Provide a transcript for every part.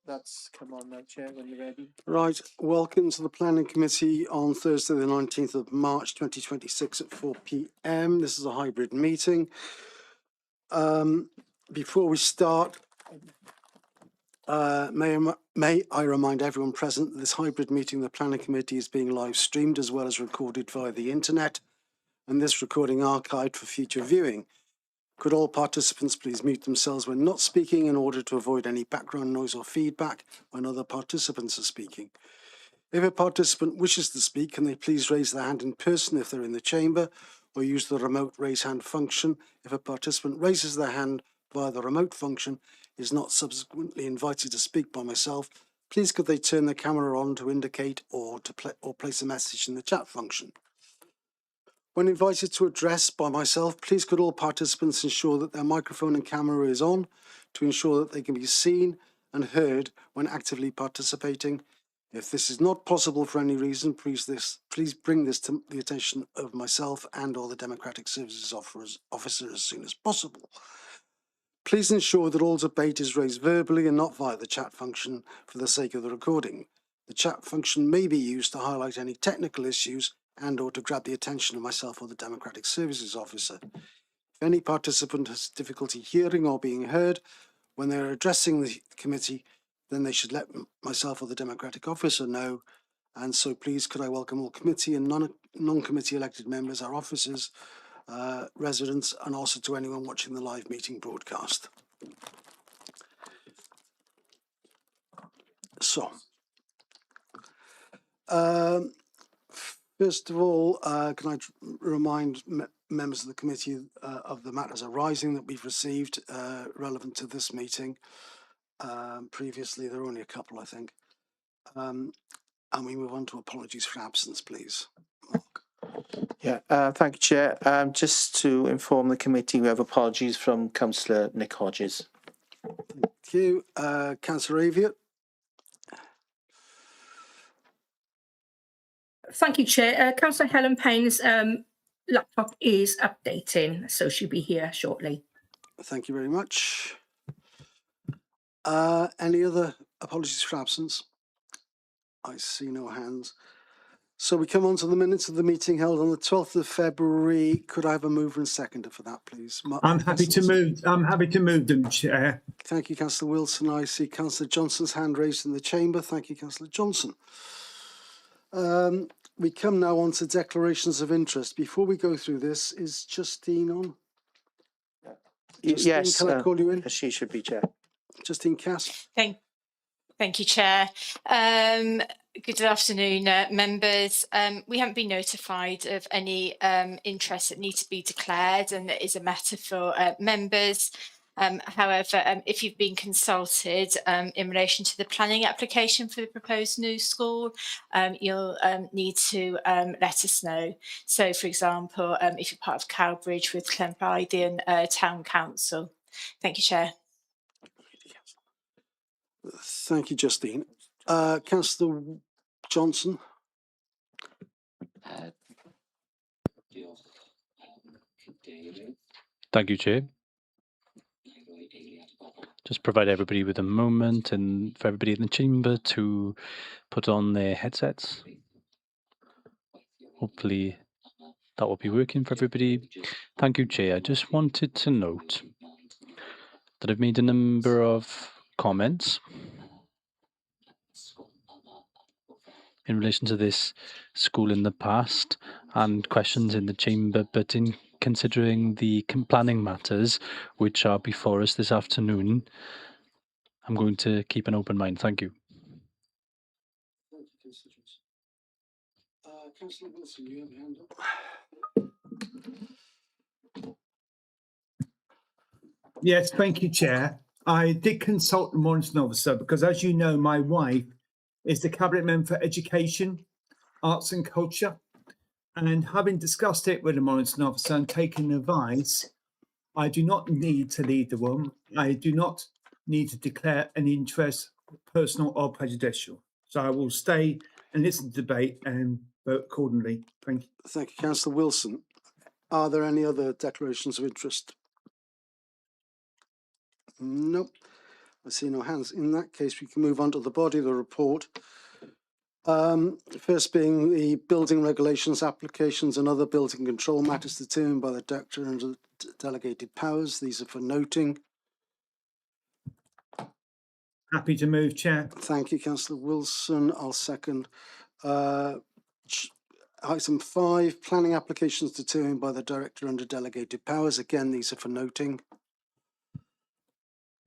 That's come on now, Chair, when you're ready. Right, welcome to the Planning Committee on Thursday the 19th of March 2026 at 4 p.m. This is a hybrid meeting. Before we start, may I remind everyone present that this hybrid meeting of the Planning Committee is being live streamed as well as recorded via the internet, and this recording archived for future viewing. Could all participants please mute themselves when not speaking in order to avoid any background noise or feedback when other participants are speaking. If a participant wishes to speak, can they please raise their hand in person if they're in the chamber, or use the remote raise hand function. If a participant raises their hand via the remote function, is not subsequently invited to speak by myself, please could they turn their camera on to indicate or place a message in the chat function. When invited to address by myself, please could all participants ensure that their microphone and camera is on to ensure that they can be seen and heard when actively participating. If this is not possible for any reason, please bring this to the attention of myself and or the Democratic Services Officer as soon as possible. Please ensure that all debate is raised verbally and not via the chat function for the sake of the recording. The chat function may be used to highlight any technical issues and or to grab the attention of myself or the Democratic Services Officer. If any participant has difficulty hearing or being heard when they are addressing the committee, then they should let myself or the Democratic Officer know. And so please could I welcome all committee and non-committee elected members, our officers, residents, and also to anyone watching the live meeting broadcast. So, first of all, can I remind members of the committee of the matters arising that we've received relevant to this meeting. Previously, there were only a couple, I think. And we move on to apologies for absence, please. Mark. Yeah, thank you, Chair. Just to inform the committee, we have apologies from Councillor Nick Hodges. Thank you. Councillor Aviott. Thank you, Chair. Councillor Helen Payne's laptop is updating, so she'll be here shortly. Thank you very much. Any other apologies for absence? I see no hands. So we come on to the minutes of the meeting held on the 12th of February. Could I have a mover and seconder for that, please? I'm happy to move them, Chair. Thank you, Councillor Wilson. I see Councillor Johnson's hand raised in the chamber. Thank you, Councillor Johnson. We come now on to declarations of interest. Before we go through this, is Justine on? Justine, yes. Can I call you in? She should be, Chair. Justine Cass. Thank you, Chair. Good afternoon, members. We haven't been notified of any interests that need to be declared, and that is a matter for members. However, if you've been consulted in relation to the planning application for the proposed new school, you'll need to let us know. So, for example, if you're part of Cowbridge with Clenbrydion Town Council. Thank you, Chair. Thank you, Justine. Councillor Johnson. Thank you, Chair. Just provide everybody with a moment and for everybody in the chamber to put on their headsets. Hopefully that will be working for everybody. Thank you, Chair. I just wanted to note that I've made a number of comments in relation to this school in the past and questions in the chamber, but in considering the planning matters which are before us this afternoon, I'm going to keep an open mind. Thank you. Thank you, Councillor Johnson. Councillor Wilson, you have your hand up. Yes, thank you, Chair. I did consult the monitoring officer because, as you know, my wife is the Cabinet Member for Education, Arts and Culture. And having discussed it with the monitoring officer and taken advice, I do not need to lead the room. I do not need to declare an interest, personal or prejudicial. So I will stay and listen to the debate and vote accordingly. Thank you. Thank you, Councillor Wilson. Are there any other declarations of interest? Nope. I see no hands. In that case, we can move on to the body of the report. First being the building regulations, applications and other building control matters determined by the Director under delegated powers. These are for noting. Happy to move, Chair. Thank you, Councillor Wilson. I'll second. Item 5, planning applications determined by the Director under delegated powers. Again, these are for noting.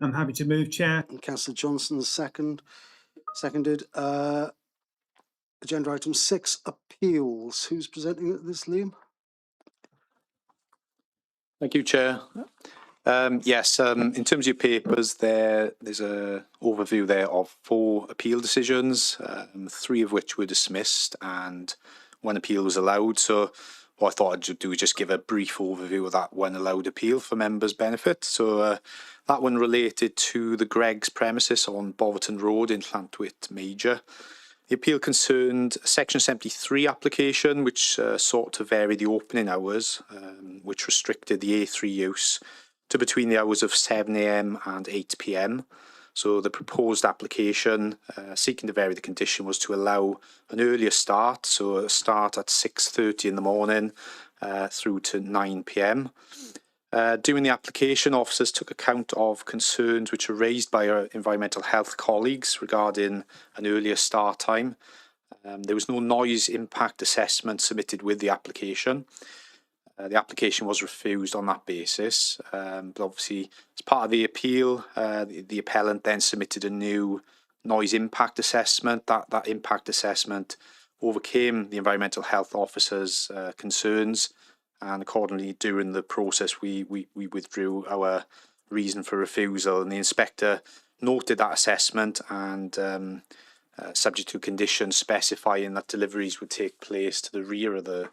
I'm happy to move, Chair. And Councillor Johnson seconded. Agenda item 6, appeals. Who's presenting this, Liam? Thank you, Chair. Yes, in terms of your papers, there's an overview there of 4 appeal decisions, 3 of which were dismissed and 1 appeal was allowed. So what I thought I'd do is just give a brief overview of that 1 allowed appeal for members' benefit. So that one related to the Greggs premises on Boverton Road in Llantwit Major. The appeal concerned a Section 73 application which sought to vary the opening hours, which restricted the A3 use to between the hours of 7 AM and 8 PM. So the proposed application seeking to vary the condition was to allow an earlier start, so a start at 6:30 in the morning through to 9 PM. During the application, officers took account of concerns which were raised by our environmental health colleagues regarding an earlier start time. There was no noise impact assessment submitted with the application. The application was refused on that basis, but obviously as part of the appeal, the appellant then submitted a new noise impact assessment. That impact assessment overcame the environmental health officer's concerns, and accordingly during the process we withdrew our reason for refusal, and the inspector noted that assessment and subject to conditions specifying that deliveries would take place to the rear of the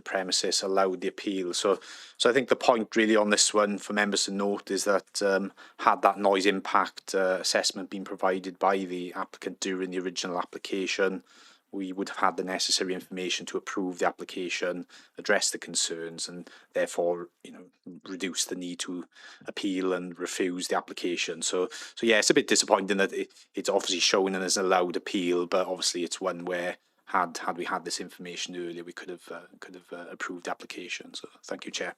premises, allowed the appeal. So I think the point really on this one for members to note is that had that noise impact assessment been provided by the applicant during the original application, we would have had the necessary information to approve the application, address the concerns, and therefore, reduce the need to appeal and refuse the application. So yeah, it's a bit disappointing that it's obviously shown as an allowed appeal, but obviously it's one where had we had this information earlier, we could have approved the application. So thank you, Chair.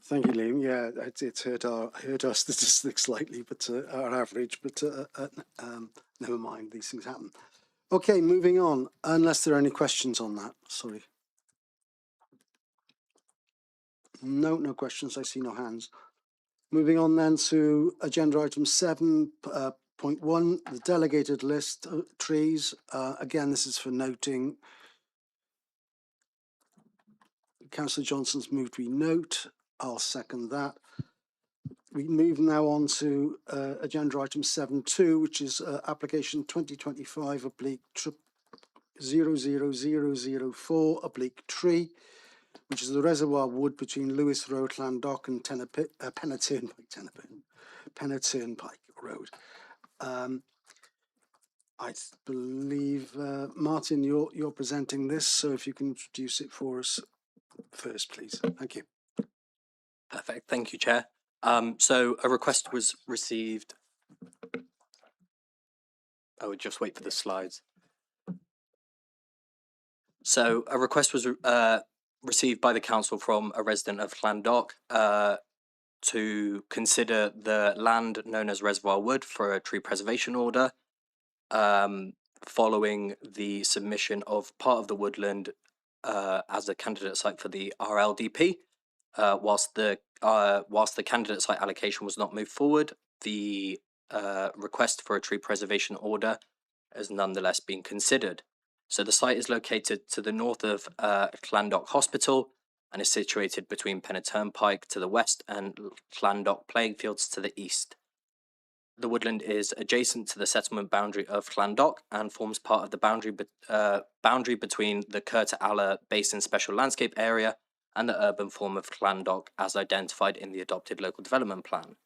Thank you, Liam. Yeah, it's hurt our statistics slightly, but our average. But never mind, these things happen. Okay, moving on. Unless there are any questions on that. Sorry. No questions. I see no hands. Moving on then to agenda item 7.1, the delegated list of trees. Again, this is for noting. Councillor Johnson's moved we note. I'll second that. We move now on to agenda item 7.2, which is application 2025/00004 which is the reservoir wood between Lewis Road, Llandock and Penna Turnpike Road. I believe, Martin, you're presenting this, so if you can introduce it for us first, please. Thank you. Perfect. Thank you, Chair. So a request was received. I would just wait for the slides. So a request was received by the council from a resident of Llandock to consider the land known as Reservoir Wood for a tree preservation order, following the submission of part of the woodland as a candidate site for the RLDP. Whilst the candidate site allocation was not moved forward, the request for a tree preservation order has nonetheless been considered. So the site is located to the north of Llandock Hospital and is situated between Penna Turnpike to the west and Llandock playing fields to the east. The woodland is adjacent to the settlement boundary of Llandock and forms part of the boundary between the Curta Alla Basin Special Landscape Area and the urban form of Llandock as identified in the adopted local development plan.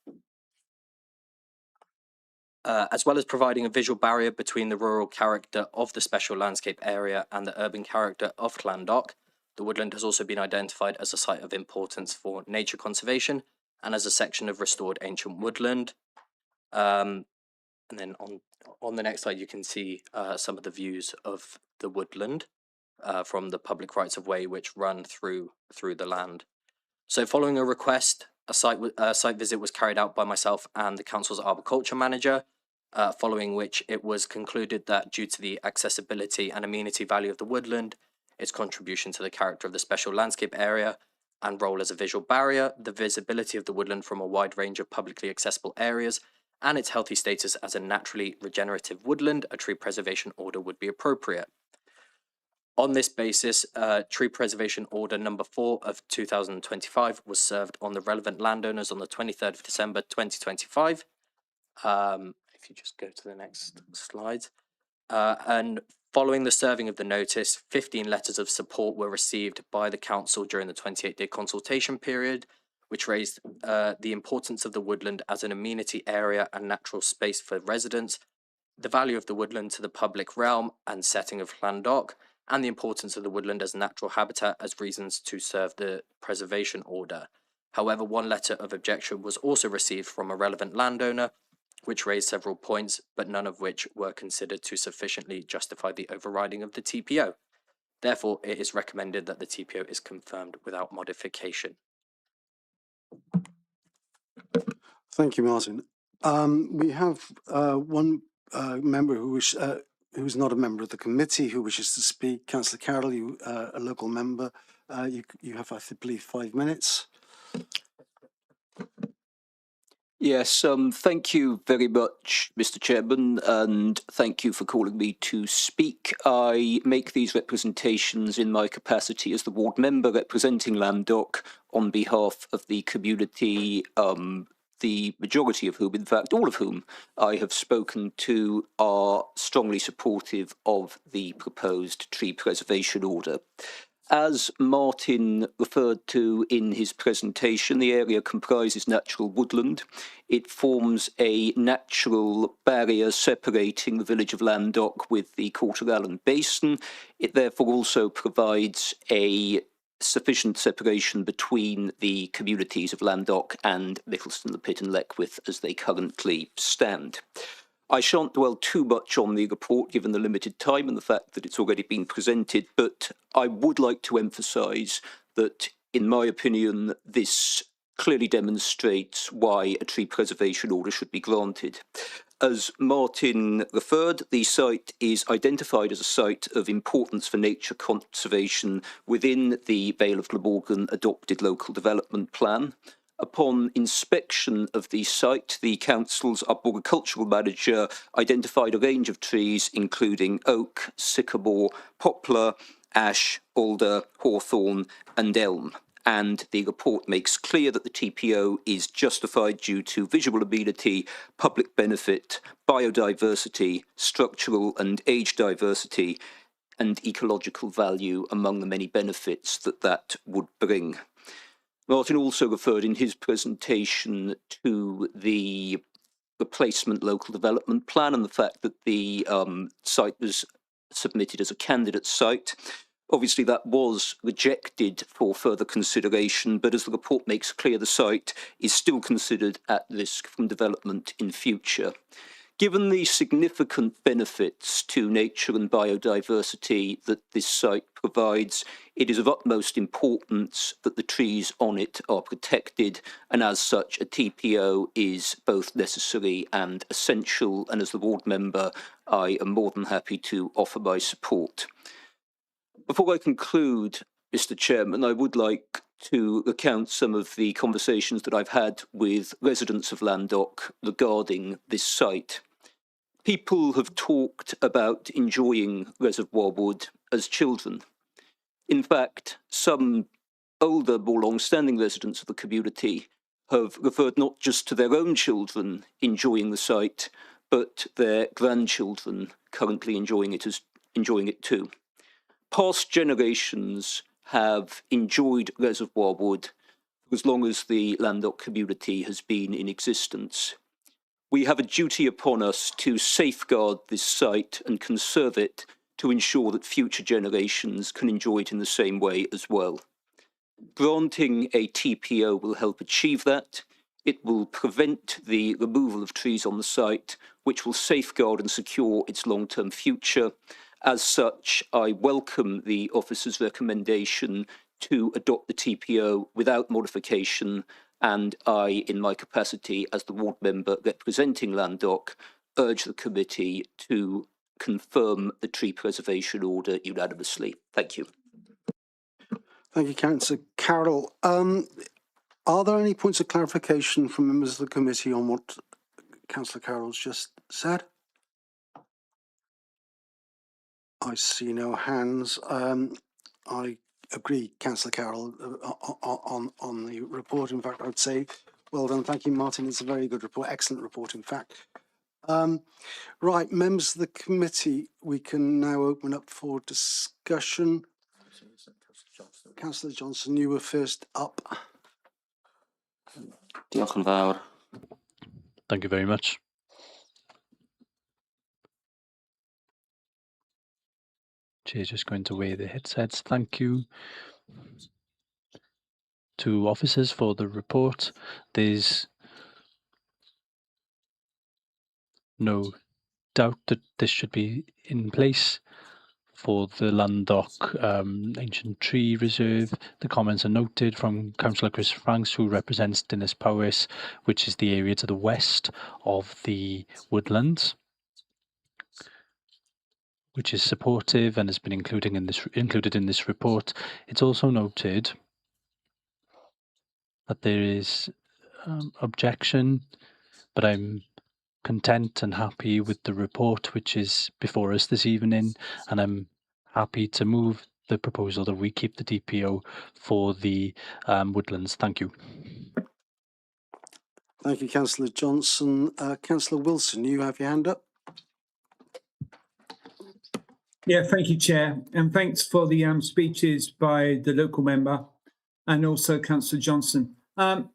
As well as providing a visual barrier between the rural character of the special landscape area and the urban character of Llandock, the woodland has also been identified as a site of importance for nature conservation and as a section of restored ancient woodland. And then on the next slide, you can see some of the views of the woodland from the public rights of way which run through the land. So following a request, a site visit was carried out by myself and the council's arboriculture manager, following which it was concluded that due to the accessibility and amenity value of the woodland, its contribution to the character of the special landscape area and role as a visual barrier, the visibility of the woodland from a wide range of publicly accessible areas, and its healthy status as a naturally regenerative woodland, a tree preservation order would be appropriate. On this basis, Tree Preservation Order number 4 of 2025 was served on the relevant landowners on the 23rd of December 2025. If you just go to the next slide. And following the serving of the notice, 15 letters of support were received by the council during the 28-day consultation period, which raised the importance of the woodland as an amenity area and natural space for residents, the value of the woodland to the public realm and setting of Llandoch, and the importance of the woodland as natural habitat as reasons to serve the preservation order. However, one letter of objection was also received from a relevant landowner, which raised several points, but none of which were considered to sufficiently justify the overriding of the TPO. Therefore, it is recommended that the TPO is confirmed without modification. Thank you, Martin. We have one member who's not a member of the committee who wishes to speak. Councillor Carroll, you a local member. You have, I believe, 5 minutes. Yes, thank you very much, Mr. Chairman, and thank you for calling me to speak. I make these representations in my capacity as the ward member representing Llandoch on behalf of the community, the majority of whom, in fact, all of whom I have spoken to, are strongly supportive of the proposed tree preservation order. As Martin referred to in his presentation, the area comprises natural woodland. It forms a natural barrier separating the village of Llandoch with the Quarter Allen Basin. It therefore also provides a sufficient separation between the communities of Llandoch and Mickleston, the Pit and Leckwith as they currently stand. I shan't dwell too much on the report given the limited time and the fact that it's already been presented, but I would like to emphasise that, in my opinion, this clearly demonstrates why a tree preservation order should be granted. As Martin referred, the site is identified as a site of importance for nature conservation within the Vale of Glamorgan adopted local development plan. Upon inspection of the site, the council's arboricultural manager identified a range of trees including oak, sycamore, poplar, ash, alder, hawthorn and elm. And the report makes clear that the TPO is justified due to visual amenity, public benefit, biodiversity, structural and age diversity, and ecological value among the many benefits that would bring. Martin also referred in his presentation to the replacement local development plan and the fact that the site was submitted as a candidate site. Obviously, that was rejected for further consideration, but as the report makes clear, the site is still considered at risk from development in future. Given the significant benefits to nature and biodiversity that this site provides, it is of utmost importance that the trees on it are protected, and as such, a TPO is both necessary and essential, and as the ward member, I am more than happy to offer my support. Before I conclude, Mr. Chairman, I would like to recount some of the conversations that I've had with residents of Llandoch regarding this site. People have talked about enjoying Reservoir Wood as children. In fact, some older, more long-standing residents of the community have referred not just to their own children enjoying the site, but their grandchildren currently enjoying it too. Past generations have enjoyed Reservoir Wood for as long as the Llandoch community has been in existence. We have a duty upon us to safeguard this site and conserve it to ensure that future generations can enjoy it in the same way as well. Granting a TPO will help achieve that. It will prevent the removal of trees on the site, which will safeguard and secure its long-term future. As such, I welcome the officer's recommendation to adopt the TPO without modification, and I, in my capacity as the ward member representing Landock, urge the committee to confirm the tree preservation order unanimously. Thank you. Thank you, Councillor Carroll. Are there any points of clarification from members of the committee on what Councillor Carroll's just said? I see no hands. I agree, Councillor Carroll, on the report. In fact, I'd say well done. Thank you, Martin. It's a very good report, excellent report, in fact. Right, members of the committee, we can now open up for discussion. Councillor Johnson, you were first up. Diolch yn fawr. Thank you very much. Chair's just going to wear the headsets. Thank you to officers for the report. There's no doubt that this should be in place for the Landock Ancient Tree Reserve. The comments are noted from Councillor Chris Franks, who represents Dinas Powys, which is the area to the west of the woodlands, which is supportive and has been included in this report. It's also noted that there is objection, but I'm content and happy with the report which is before us this evening, and I'm happy to move the proposal that we keep the DPO for the woodlands. Thank you. Thank you, Councillor Johnson. Councillor Wilson, you have your hand up. Yeah, thank you, Chair, and thanks for the speeches by the local member and also Councillor Johnson. I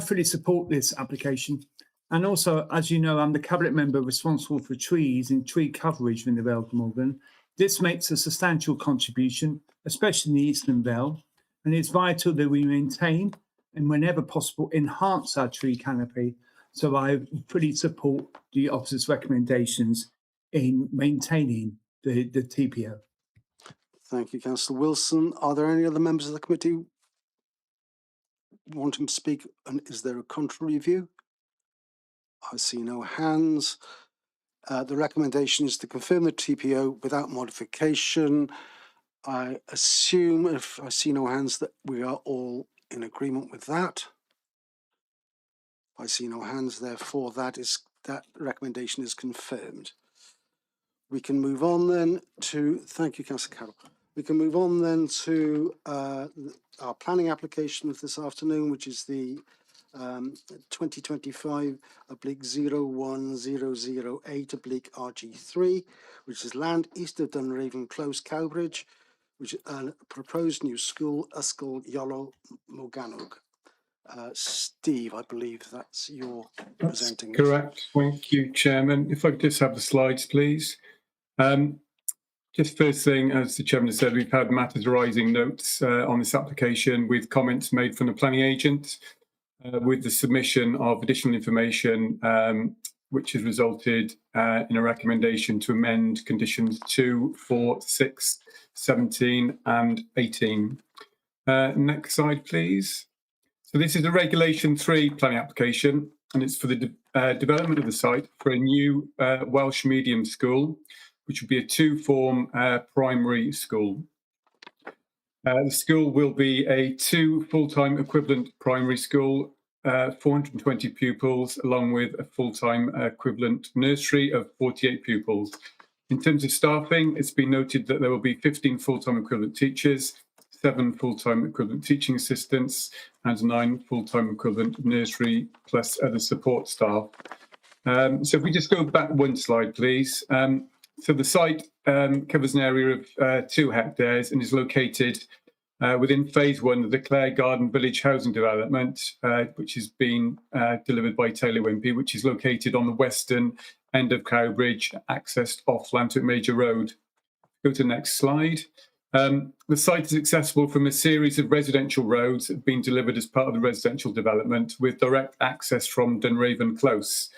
fully support this application, and also, as you know, I'm the cabinet member responsible for trees and tree coverage in the Vale of Glamorgan. This makes a substantial contribution, especially in the Eastern Vale, and it's vital that we maintain and, whenever possible, enhance our tree canopy. So I fully support the officer's recommendations in maintaining the TPO. Thank you, Councillor Wilson. Are there any other members of the committee wanting to speak? And is there a contrary view? I see no hands. The recommendation is to confirm the TPO without modification. I assume, if I see no hands, that we are all in agreement with that. I see no hands, therefore that recommendation is confirmed. We can move on then to, thank you, Councillor Carroll. We can move on then to our planning application of this afternoon, which is the 2025/01008/RG3, which is land east of Dunraven Close, Cowbridge, which is a proposed new school, Ysgol Iolo Morgannwg. Steve, I believe that's your presenting. That's correct. Thank you, Chairman. If I could just have the slides, please. Just first thing, as the Chairman has said, we've had matters arising notes on this application with comments made from the planning agent with the submission of additional information, which has resulted in a recommendation to amend conditions 2, 4, 6, 17 and 18. Next slide, please. So this is a Regulation 3 planning application, and it's for the development of the site for a new Welsh medium school, which would be a 2-form primary school. The school will be a 2 full-time equivalent primary school, 420 pupils, along with a full-time equivalent nursery of 48 pupils. In terms of staffing, it's been noted that there will be 15 full-time equivalent teachers, 7 full-time equivalent teaching assistants, and 9 full-time equivalent nursery plus other support staff. So if we just go back one slide, please. So the site covers an area of 2 hectares and is located within phase 1 of the Clare Garden Village housing development, which has been delivered by Taylor Wimpey, which is located on the western end of Cowbridge, accessed off Lantwick Major Road. Go to the next slide. The site is accessible from a series of residential roads that have been delivered as part of the residential development, with direct access from Dunraven Close,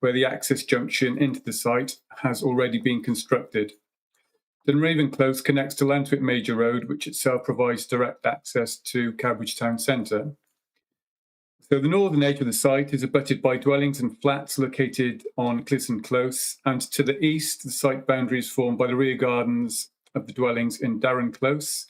where the access junction into the site has already been constructed. Dunraven Close connects to Lantwick Major Road, which itself provides direct access to Cambridge Town Centre. So the northern edge of the site is abutted by dwellings and flats located on Clisson Close, and to the east, the site boundary is formed by the rear gardens of the dwellings in Darren Close.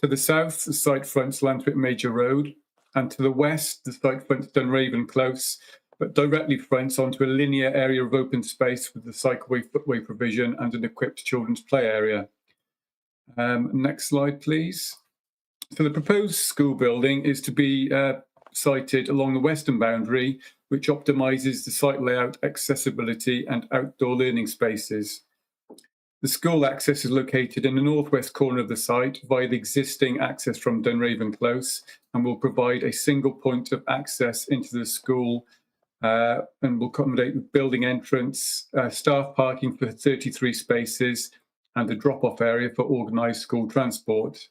To the south, the site fronts Lantwick Major Road, and to the west, the site fronts Dunraven Close, but directly fronts onto a linear area of open space with the cycleway footway provision and an equipped children's play area. Next slide, please. So the proposed school building is to be sited along the western boundary, which optimises the site layout, accessibility and outdoor learning spaces. The school access is located in the northwest corner of the site via the existing access from Dunraven Close, and will provide a single point of access into the school and will accommodate the building entrance, staff parking for 33 spaces and a drop-off area for organised school transport.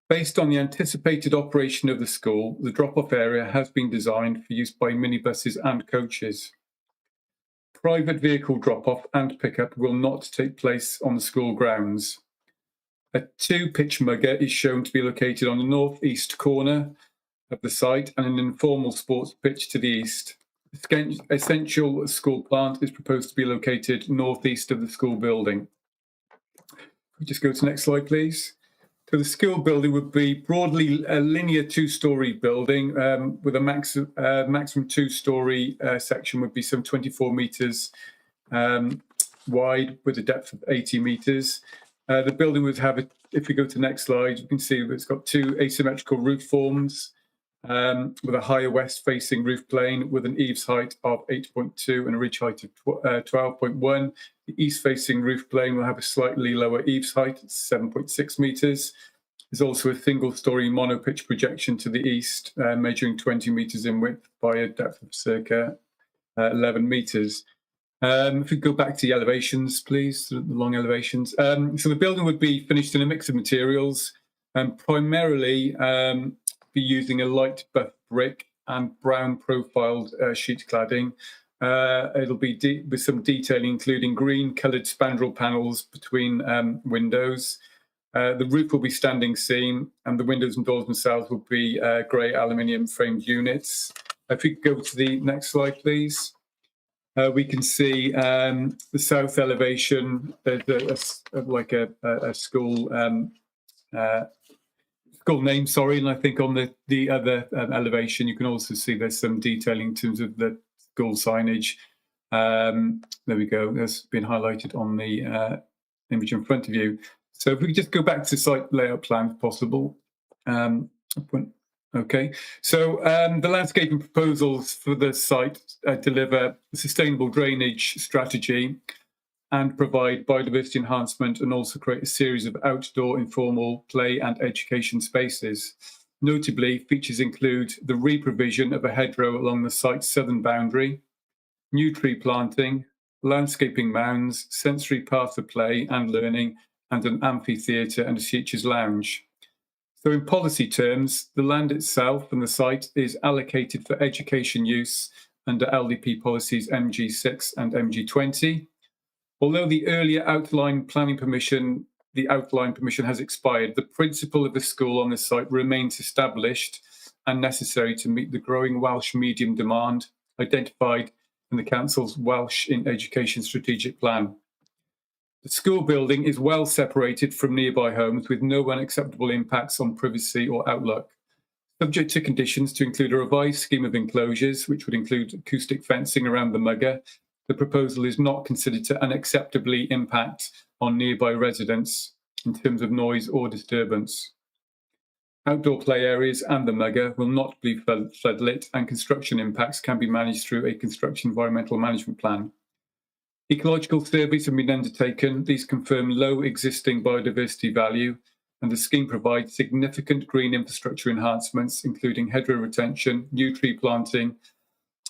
Based on the anticipated operation of the school, the drop-off area has been designed for use by minibuses and coaches. Private vehicle drop-off and pickup will not take place on the school grounds. A 2-pitch mugger is shown to be located on the north-east corner of the site and an informal sports pitch to the east. The essential school plant is proposed to be located north-east of the school building. Can we just go to the next slide, please? So the school building would be broadly a linear 2-storey building with a maximum 2-storey section would be some 24 metres wide with a depth of 80 metres. The building would have, if we go to the next slide, you can see that it's got 2 asymmetrical roof forms with a higher west-facing roof plane with an eaves height of 8.2 and a ridge height of 12.1. The east-facing roof plane will have a slightly lower eaves height, 7.6 metres. There's also a single-storey monopitch projection to the east, measuring 20 metres in width by a depth of circa 11 metres. If we go back to the elevations, please, the long elevations. So the building would be finished in a mix of materials, primarily be using a light buff brick and brown profiled sheet cladding. It'll be with some detailing, including green coloured spandrel panels between windows. The roof will be standing seam, and the windows and doors themselves will be grey aluminium framed units. If we go to the next slide, please. We can see the south elevation. There's like a school school name, sorry, and I think on the other elevation, you can also see there's some detailing in terms of the school signage. There we go. That's been highlighted on the image in front of you. So if we could just go back to site layout plan, if possible. Okay. So the landscaping proposals for the site deliver a sustainable drainage strategy and provide biodiversity enhancement, and also create a series of outdoor informal play and education spaces. Notably, features include the re-provision of a hedgerow along the site's southern boundary, new tree planting, landscaping mounds, sensory paths of play and learning, and an amphitheatre and a teacher's lounge. So in policy terms, the land itself and the site is allocated for education use under LDP policies MG6 and MG20. Although the earlier outline planning permission, the outline permission has expired, the principle of the school on this site remains established and necessary to meet the growing Welsh medium demand identified in the Council's Welsh in Education Strategic Plan. The school building is well separated from nearby homes with no unacceptable impacts on privacy or outlook. Subject to conditions to include a revised scheme of enclosures, which would include acoustic fencing around the mugger, the proposal is not considered to unacceptably impact on nearby residents in terms of noise or disturbance. Outdoor play areas and the mugger will not be floodlit, and construction impacts can be managed through a construction environmental management plan. Ecological surveys have been undertaken. These confirm low existing biodiversity value, and the scheme provides significant green infrastructure enhancements, including hedgerow retention, new tree planting,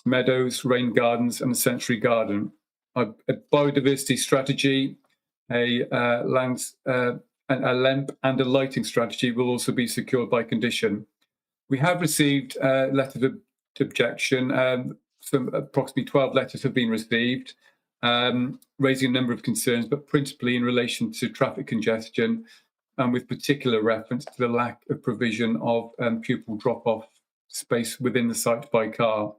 meadows, rain gardens, and a sensory garden. A biodiversity strategy, a a lamp and a lighting strategy will also be secured by condition. We have received letters of objection. Some approximately 12 letters have been received, raising a number of concerns, but principally in relation to traffic congestion, and with particular reference to the lack of provision of pupil drop-off space within the site by car.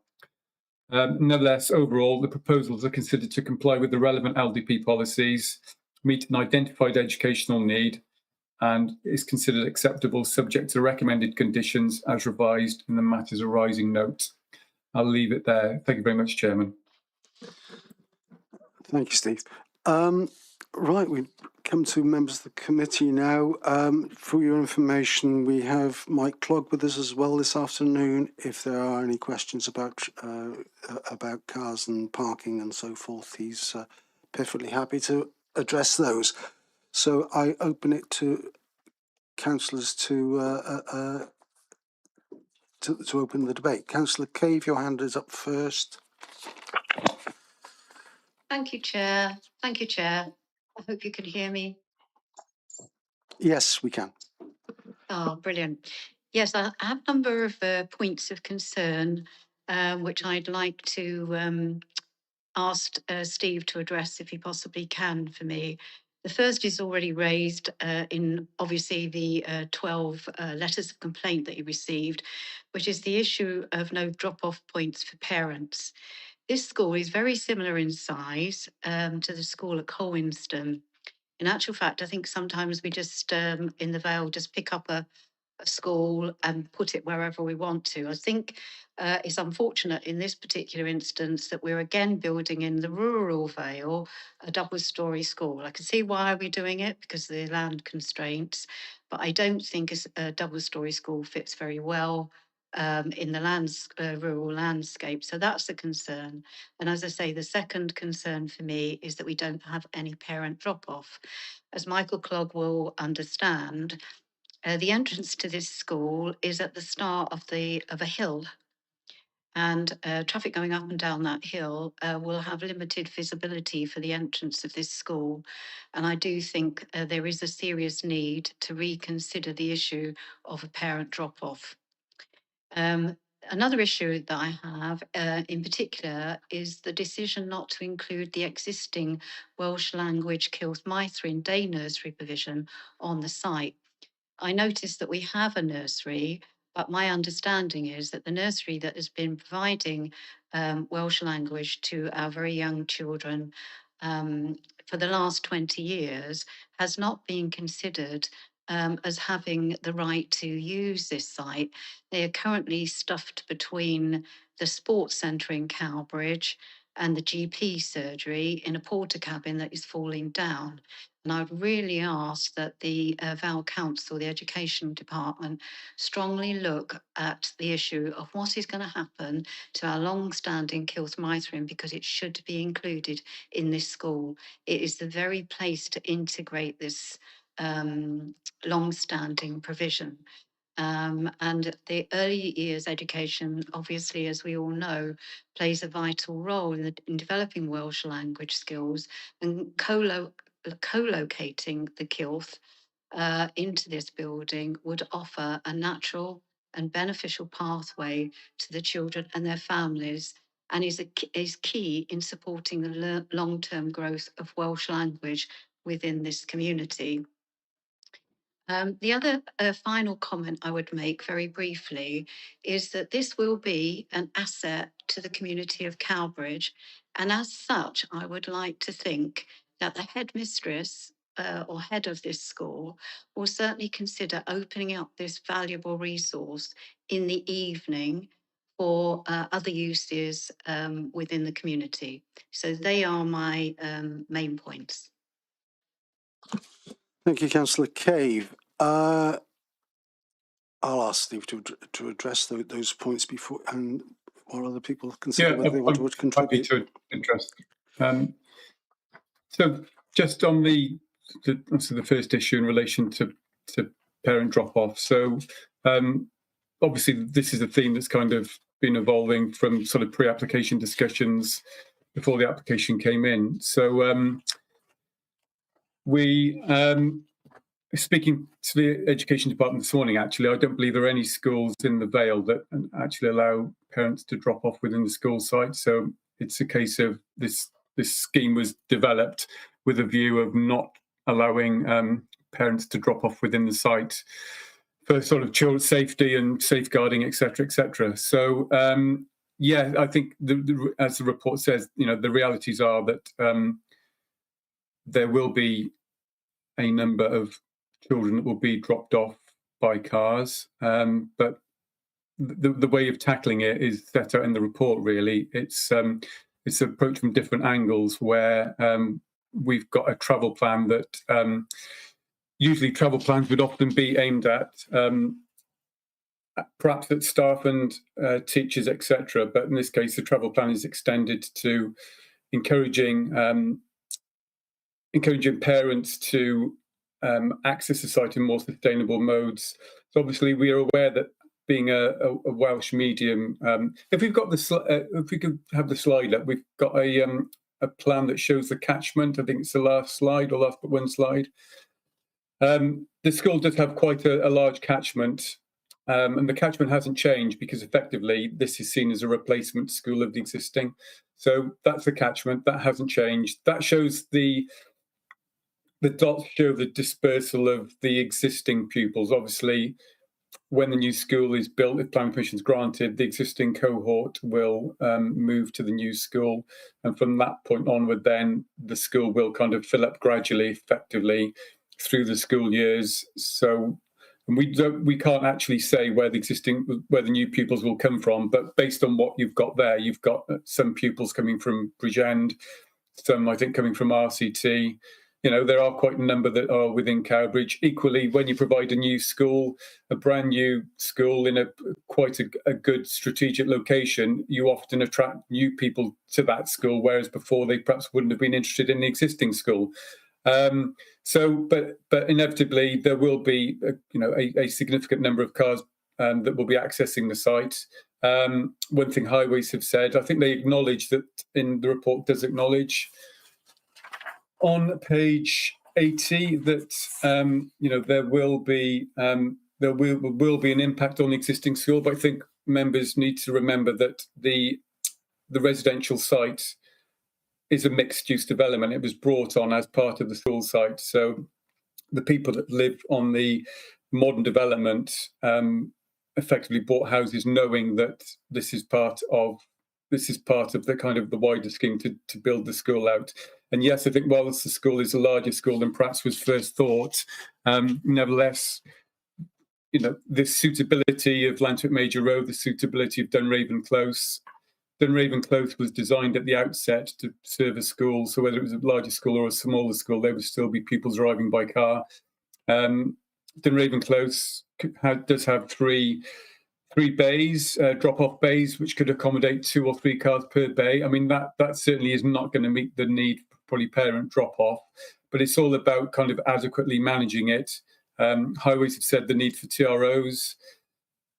Nevertheless, overall, the proposals are considered to comply with the relevant LDP policies, meet an identified educational need, and is considered acceptable subject to recommended conditions as revised in the matters arising note. I'll leave it there. Thank you very much, Chairman. Thank you, Steve. Right, we come to members of the committee now. For your information, we have Mike Clogg with us as well this afternoon. If there are any questions about cars and parking and so forth, he's perfectly happy to address those. So I open it to councillors to open the debate. Councillor Cave, your hand is up first. Thank you, Chair. Thank you, Chair. I hope you can hear me. Yes, we can. Oh, brilliant. Yes, I have a number of points of concern, which I'd like to ask Steve to address if he possibly can for me. The first is already raised in obviously the 12 letters of complaint that he received, which is the issue of no drop-off points for parents. This school is very similar in size to the school at Colwinston. In actual fact, I think sometimes we just in the Vale just pick up a school and put it wherever we want to. I think it's unfortunate in this particular instance that we're again building in the rural Vale a double-storey school. I can see why we're doing it because of the land constraints, but I don't think a double-storey school fits very well in the rural landscape. So that's a concern. And as I say, the second concern for me is that we don't have any parent drop-off. As Michael Clogg will understand, the entrance to this school is at the start of a hill, and traffic going up and down that hill will have limited visibility for the entrance of this school. And I do think there is a serious need to reconsider the issue of a parent drop-off. Another issue that I have in particular is the decision not to include the existing Welsh language Cilth Maithrin day nursery provision on the site. I noticed that we have a nursery, but my understanding is that the nursery that has been providing Welsh language to our very young children for the last 20 years has not been considered as having the right to use this site. They are currently stuffed between the sports centre in Cowbridge and the GP surgery in a porter cabin that is falling down. And I would really ask that the Vale Council, the Education Department, strongly look at the issue of what is going to happen to our long-standing Cilth Maithrin, because it should be included in this school. It is the very place to integrate this long-standing provision. And the early years education, obviously, as we all know, plays a vital role in developing Welsh language skills, and co-locating the Cilth into this building would offer a natural and beneficial pathway to the children and their families, and is key in supporting the long-term growth of Welsh language within this community. The other final comment I would make very briefly is that this will be an asset to the community of Cowbridge, and as such, I would like to think that the headmistress or head of this school will certainly consider opening up this valuable resource in the evening for other uses within the community. So they are my main points. Thank you, Councillor Cave. I'll ask Steve to address those points before, and while other people consider whether they want to contribute. Happy to address. So just on the first issue in relation to parent drop-off. So obviously this is a theme that's kind of been evolving from sort of pre-application discussions before the application came in. So we speaking to the Education Department this morning, actually, I don't believe there are any schools in the Vale that actually allow parents to drop off within the school site. So it's a case of this scheme was developed with a view of not allowing parents to drop off within the site for sort of child safety and safeguarding, etc., etc. So yeah, I think as the report says, the realities are that there will be a number of children that will be dropped off by cars, but the way of tackling it is set out in the report. Really, it's approached from different angles where we've got a travel plan that usually travel plans would often be aimed at perhaps at staff and teachers, etc. But in this case, the travel plan is extended to encouraging parents to access the site in more sustainable modes. So obviously, we are aware that being a Welsh medium, if we could have the slide up, we've got a plan that shows the catchment. I think it's the last slide or last but one slide. The school does have quite a large catchment, and the catchment hasn't changed because effectively this is seen as a replacement school of the existing. So that's the catchment, that hasn't changed. That shows the dots show the dispersal of the existing pupils. Obviously, when the new school is built, if planning permission is granted, the existing cohort will move to the new school. And from that point onward, then the school will kind of fill up gradually, effectively, through the school years. So we can't actually say where the new pupils will come from, but based on what you've got there, you've got some pupils coming from Bridgend, some I think coming from RCT. There are quite a number that are within Cowbridge. Equally, when you provide a new school, a brand new school in quite a good strategic location, you often attract new people to that school, whereas before they perhaps wouldn't have been interested in the existing school. But inevitably there will be a significant number of cars that will be accessing the site. One thing Highways have said, I think they acknowledge that in the report does acknowledge on page 80 that there will be an impact on the existing school, but I think members need to remember that the residential site is a mixed-use development. It was brought on as part of the school site, so the people that live on the modern development effectively bought houses knowing that this is part of the kind of the wider scheme to build the school out. And yes, I think whilst the school is a larger school than perhaps was first thought, nevertheless, the suitability of Lantwick Major Road, the suitability of Dunraven Close. Dunraven Close was designed at the outset to serve a school, so whether it was a larger school or a smaller school, there would still be pupils arriving by car. Dunraven Close does have three bays, drop-off bays, which could accommodate 2 or 3 cars per bay. I mean, that certainly is not going to meet the need for probably parent drop-off, but it's all about kind of adequately managing it. Highways have said the need for TROs.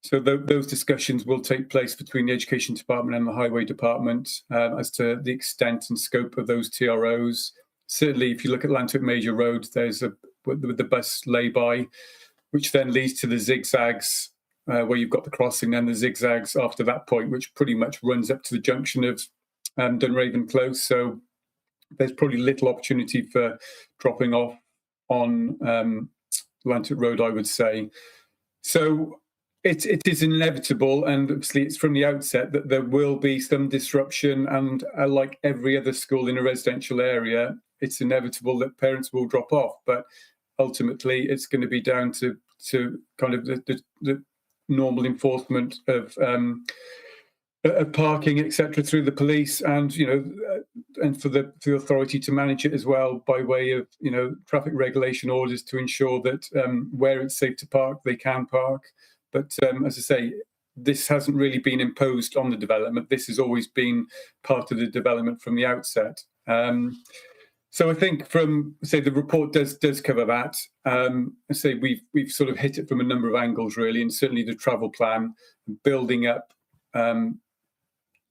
So those discussions will take place between the Education Department and the Highway Department as to the extent and scope of those TROs. Certainly, if you look at Lantwick Major Road, there's the bus lay-by, which then leads to the zigzags, where you've got the crossing and the zigzags after that point, which pretty much runs up to the junction of Dunraven Close. So there's probably little opportunity for dropping off on Lantwick Road, I would say. So it is inevitable, and obviously it's from the outset that there will be some disruption, and like every other school in a residential area, it's inevitable that parents will drop off. But ultimately, it's going to be down to kind of the normal enforcement of parking, etc., through the police, and and for the authority to manage it as well by way of traffic regulation orders to ensure that where it's safe to park, they can park. But as I say, this hasn't really been imposed on the development. This has always been part of the development from the outset. So I think the report does cover that. I say we've sort of hit it from a number of angles really, and certainly the travel plan, building up. I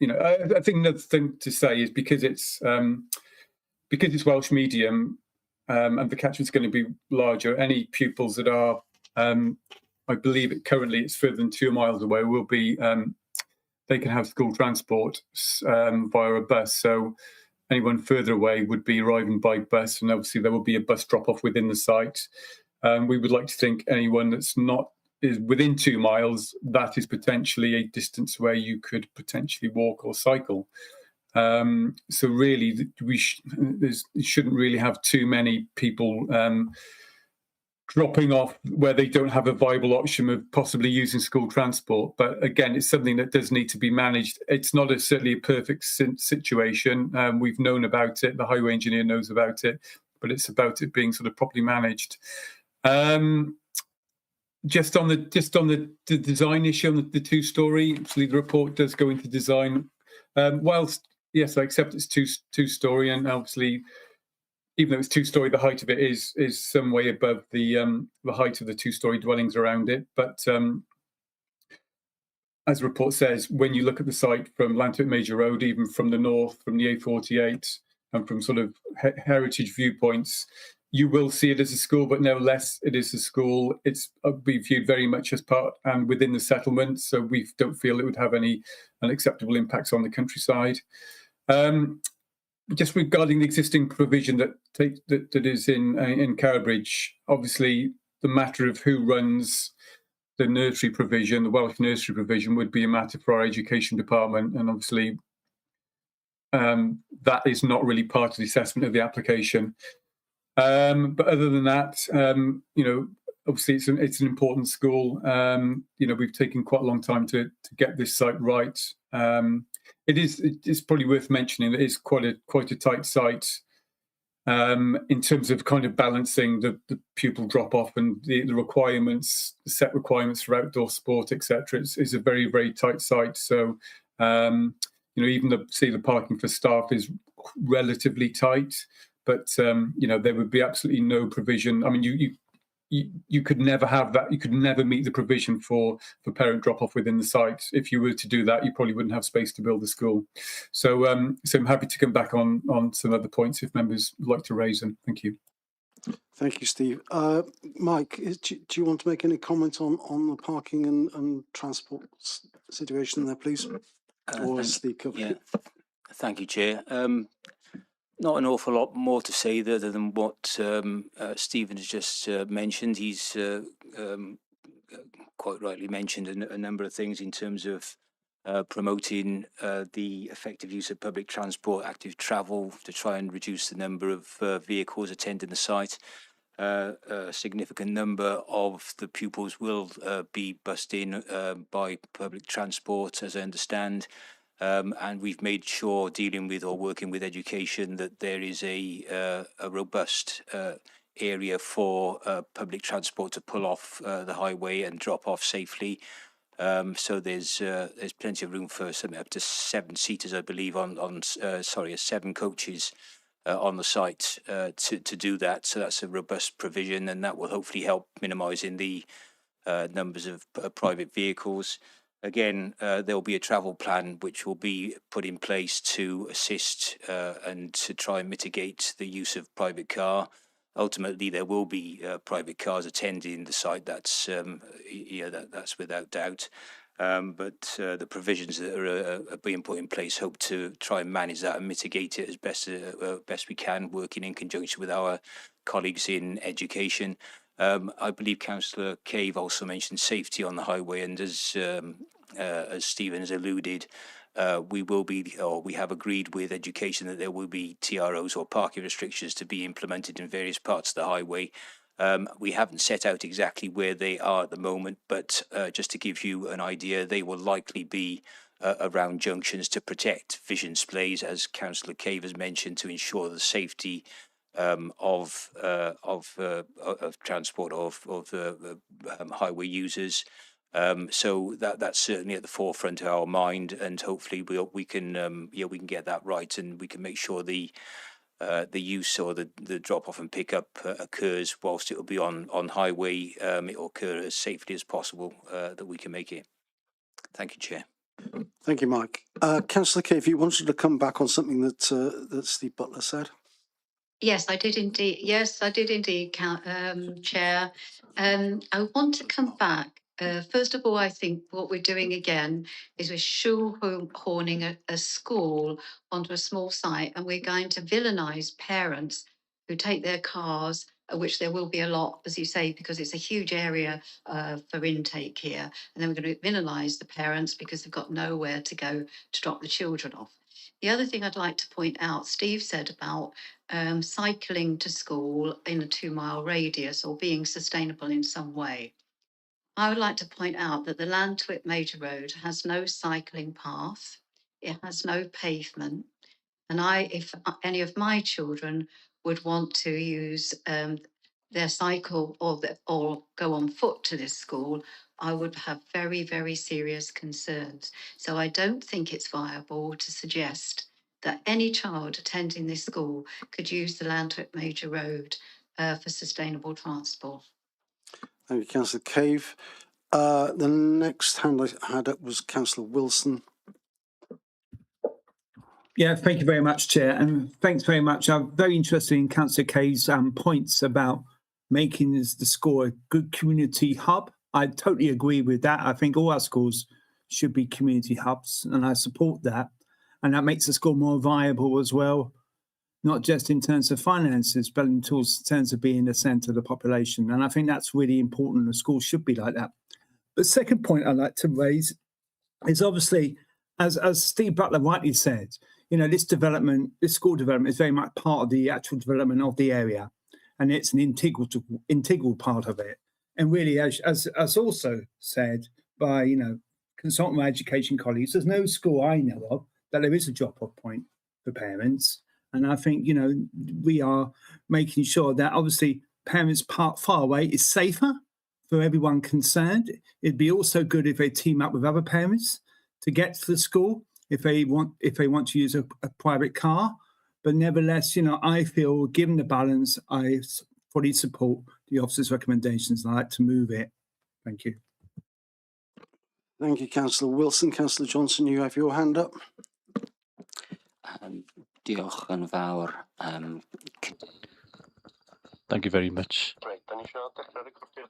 think another thing to say is because it's Welsh medium, and the catchment's going to be larger. Any pupils that are, I believe currently it's further than 2 miles away, will be they can have school transport via a bus. So anyone further away would be arriving by bus, and obviously there will be a bus drop-off within the site. We would like to think anyone that's not is within 2 miles, that is potentially a distance where you could potentially walk or cycle. So really, you shouldn't really have too many people dropping off where they don't have a viable option of possibly using school transport. But again, it's something that does need to be managed. It's not certainly a perfect situation. We've known about it. The highway engineer knows about it, but it's about it being sort of properly managed. Just on the design issue on the 2-storey, actually the report does go into design. Whilst yes, I accept it's two-storey, and obviously, even though it's 2-storey, the height of it is some way above the height of the 2-storey dwellings around it. But as the report says, when you look at the site from Lantwick Major Road, even from the north, from the A48, and from sort of heritage viewpoints, you will see it as a school, but no less it is a school. It's be viewed very much as part and within the settlement, so we don't feel it would have any unacceptable impacts on the countryside. Just regarding the existing provision that is in Cowbridge, obviously the matter of who runs the nursery provision, the Welsh nursery provision, would be a matter for our education department, and obviously that is not really part of the assessment of the application. But other than that, obviously it's an important school. We've taken quite a long time to get this site right. It's probably worth mentioning that it's quite a tight site in terms of kind of balancing the pupil drop off and the requirements, the set requirements for outdoor sport, etc. It's a very, very tight site. So even the parking for staff is relatively tight. But there would be absolutely no provision. I mean, you could never have that. You could never meet the provision for parent drop off within the site. If you were to do that, you probably wouldn't have space to build the school. So I'm happy to come back on some other points if members would like to raise them. Thank you. Thank you, Steve. Mike, do you want to make any comments on the parking and transport situation there, please? Or Steve covered it? Thank you, Chair. Not an awful lot more to say other than what Stephen has just mentioned. He's quite rightly mentioned a number of things in terms of promoting the effective use of public transport, active travel to try and reduce the number of vehicles attending the site. A significant number of the pupils will be bussed in by public transport, as I understand. And we've made sure, dealing with or working with education, that there is a robust area for public transport to pull off the highway and drop off safely. So there's plenty of room for something up to 7 seaters, I believe, 7 coaches on the site to do that. So that's a robust provision, and that will hopefully help minimising the numbers of private vehicles. Again, there will be a travel plan which will be put in place to assist and to try and mitigate the use of private car. Ultimately, there will be private cars attending the site. That's that's without doubt. But the provisions that are being put in place hope to try and manage that and mitigate it as best we can, working in conjunction with our colleagues in education. I believe Councillor Cave also mentioned safety on the highway, and as Stephen has alluded, we have agreed with education that there will be TROs or parking restrictions to be implemented in various parts of the highway. We haven't set out exactly where they are at the moment, but just to give you an idea, they will likely be around junctions to protect vision displays, as Councillor Cave has mentioned, to ensure the safety of transport of highway users. So that's certainly at the forefront of our mind, and hopefully we can get that right, and we can make sure the use or the drop off and pick up occurs whilst it will be on highway. It will occur as safely as possible, that we can make it. Thank you, Chair. Thank you, Mike. Councillor Cave, you wanted to come back on something that Steve Butler said. Yes, I did indeed. Yes, I did indeed, Chair. I want to come back. First of all, I think what we're doing again is we're shoehorning a school onto a small site, and we're going to villainise parents who take their cars, which there will be a lot, as you say, because it's a huge area for intake here. And then we're going to villainise the parents because they've got nowhere to go to drop the children off. The other thing I'd like to point out, Steve said about cycling to school in a 2-mile radius or being sustainable in some way. I would like to point out that the Lantwit Major Road has no cycling path, it has no pavement, and if any of my children would want to use their cycle or go on foot to this school, I would have very, very serious concerns. So I don't think it's viable to suggest that any child attending this school could use the Lantwit Major Road for sustainable transport. Thank you, Councillor Cave. The next hand I had up was Councillor Wilson. Yeah, thank you very much, Chair, and thanks very much. I'm very interested in Councillor Kay's points about making the school a good community hub. I totally agree with that. I think all our schools should be community hubs, and I support that. And that makes the school more viable as well, not just in terms of finances, but in terms of being the centre of the population. And I think that's really important. The school should be like that. The second point I'd like to raise is obviously, as Steve Butler rightly said, you know, this school development is very much part of the actual development of the area, and it's an integral part of it. And really, as also said by, you know, consultant education colleagues, there's no school I know of that there is a drop-off point for parents. And I think, you know, we are making sure that obviously parents far away is safer for everyone concerned. It'd be also good if they team up with other parents to get to the school if they want to use a private car. But nevertheless, you know, I feel given the balance, I fully support the officer's recommendations. And I'd like to move it. Thank you. Thank you, Councillor Wilson. Councillor Johnson, you have your hand up. Diolch yn fawr. Thank you very much,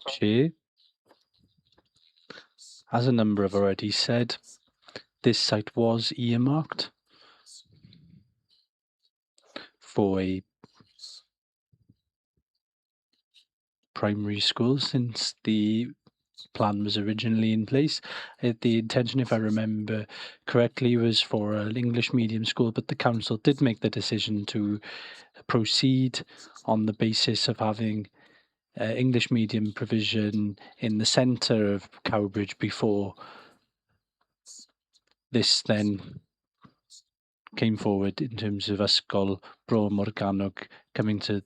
Chair. As a number have already said, this site was earmarked for a primary school since the plan was originally in place. The intention, if I remember correctly, was for an English medium school, but the council did make the decision to proceed on the basis of having English medium provision in the centre of Cowbridge before this then came forward in terms of Ysgol Bro Morgannwg coming to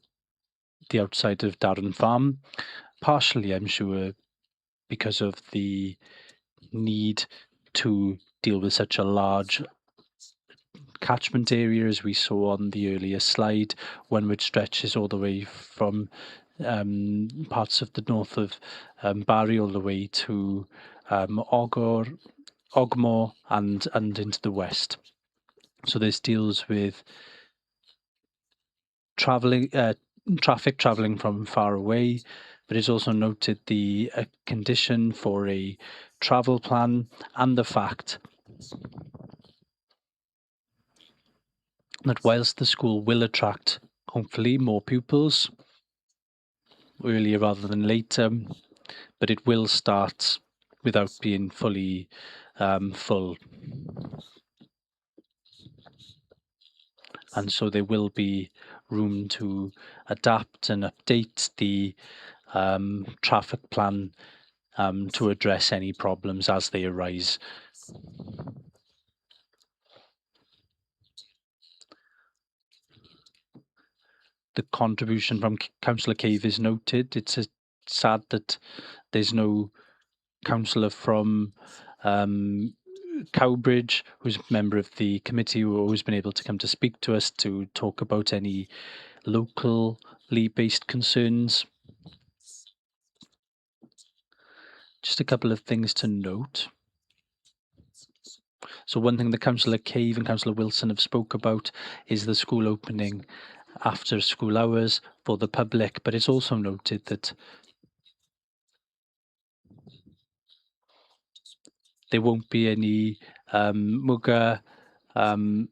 the outside of Darren Farm. Partially, I'm sure, because of the need to deal with such a large catchment area, as we saw on the earlier slide, one which stretches all the way from parts of the north of Barry all the way to Ogmore and into the west. So this deals with traffic travelling from far away, but it's also noted the condition for a travel plan and the fact that whilst the school will attract, hopefully, more pupils earlier rather than later, but it will start without being fully full. And so there will be room to adapt and update the traffic plan to address any problems as they arise. The contribution from Councillor Cave is noted. It's sad that there's no councillor from Cowbridge, who's a member of the committee, who has always been able to come to speak to us to talk about any locally based concerns. Just a couple of things to note. So one thing that Councillor Cave and Councillor Wilson have spoke about is the school opening after school hours for the public, but it's also noted that there won't be any MUGA, and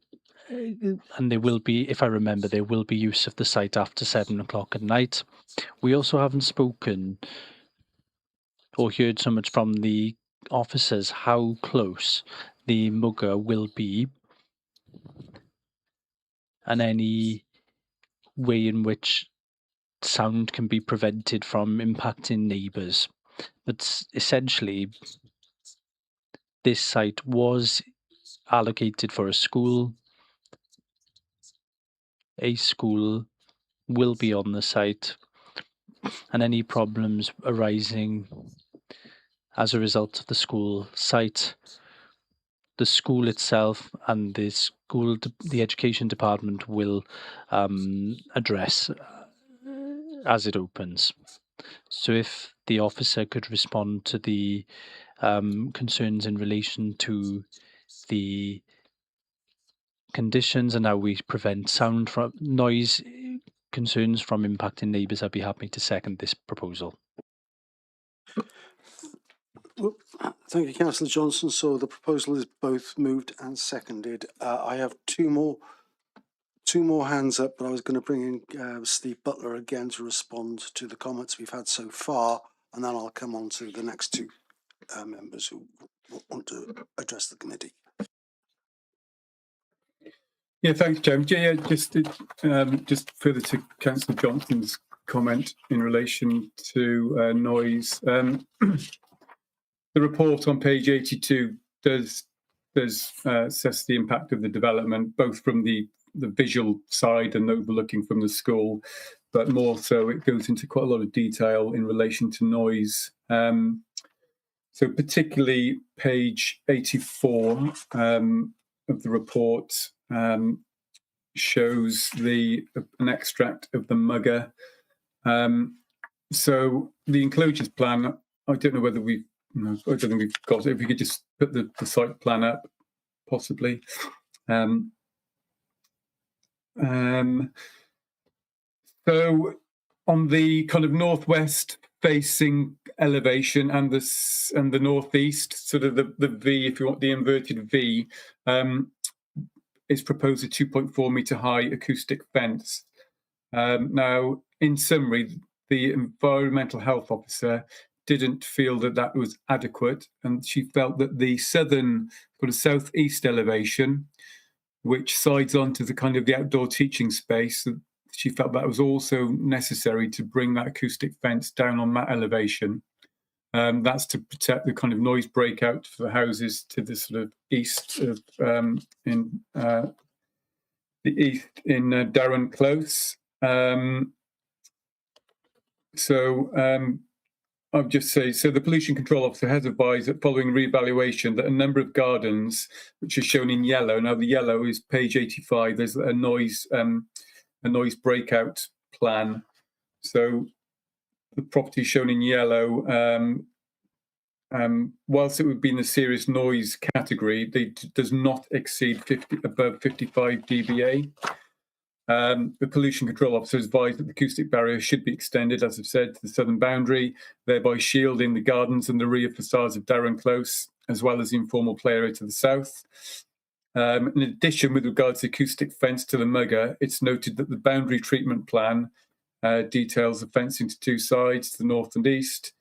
there will be, if I remember, there will be use of the site after 7 o'clock at night. We also haven't spoken or heard so much from the officers how close the MUGA will be and any way in which sound can be prevented from impacting neighbours. But essentially, this site was allocated for a school. A school will be on the site, and any problems arising as a result of the school site, the school itself and the education department will address as it opens. So if the officer could respond to the concerns in relation to the conditions and how we prevent noise concerns from impacting neighbours, I'd be happy to second this proposal. Well, thank you, Councillor Johnson. So the proposal is both moved and seconded. I have two more hands up, but I was going to bring in Steve Butler again to respond to the comments we've had so far, and then I'll come on to the next two members who want to address the committee. Yeah, thanks, Chairman. Yeah, just further to Councillor Johnson's comment in relation to noise. The report on page 82 does assess the impact of the development, both from the visual side and overlooking from the school, but more so it goes into quite a lot of detail in relation to noise. So particularly page 84 of the report shows an extract of the MUGA. So the enclosures plan, I don't know whether I don't think we've got it. If we could just put the site plan up, possibly. So on the kind of northwest facing elevation and the northeast, sort of the V, if you want the inverted V, is proposed a 2.4 metre high acoustic fence. Now, in summary, the environmental health officer didn't feel that was adequate, and she felt that the southern, sort of southeast elevation, which sides onto the kind of the outdoor teaching space, she felt that was also necessary to bring that acoustic fence down on that elevation. That's to protect the kind of noise breakout for the houses to the sort of east of Darren Close. I'll just say, so the pollution control officer has advised that following re-evaluation that a number of gardens, which are shown in yellow, now the yellow is page 85, there's a noise breakout plan. So the property shown in yellow, whilst it would be in the serious noise category, it does not exceed above 55 dBA. The pollution control officer advised that the acoustic barrier should be extended, as I've said, to the southern boundary, thereby shielding the gardens and the rear facades of Darren Close, as well as the informal play area to the south. In addition, with regards to the acoustic fence to the MUGA, it's noted that the boundary treatment plan details the fencing to two sides, to the north and east,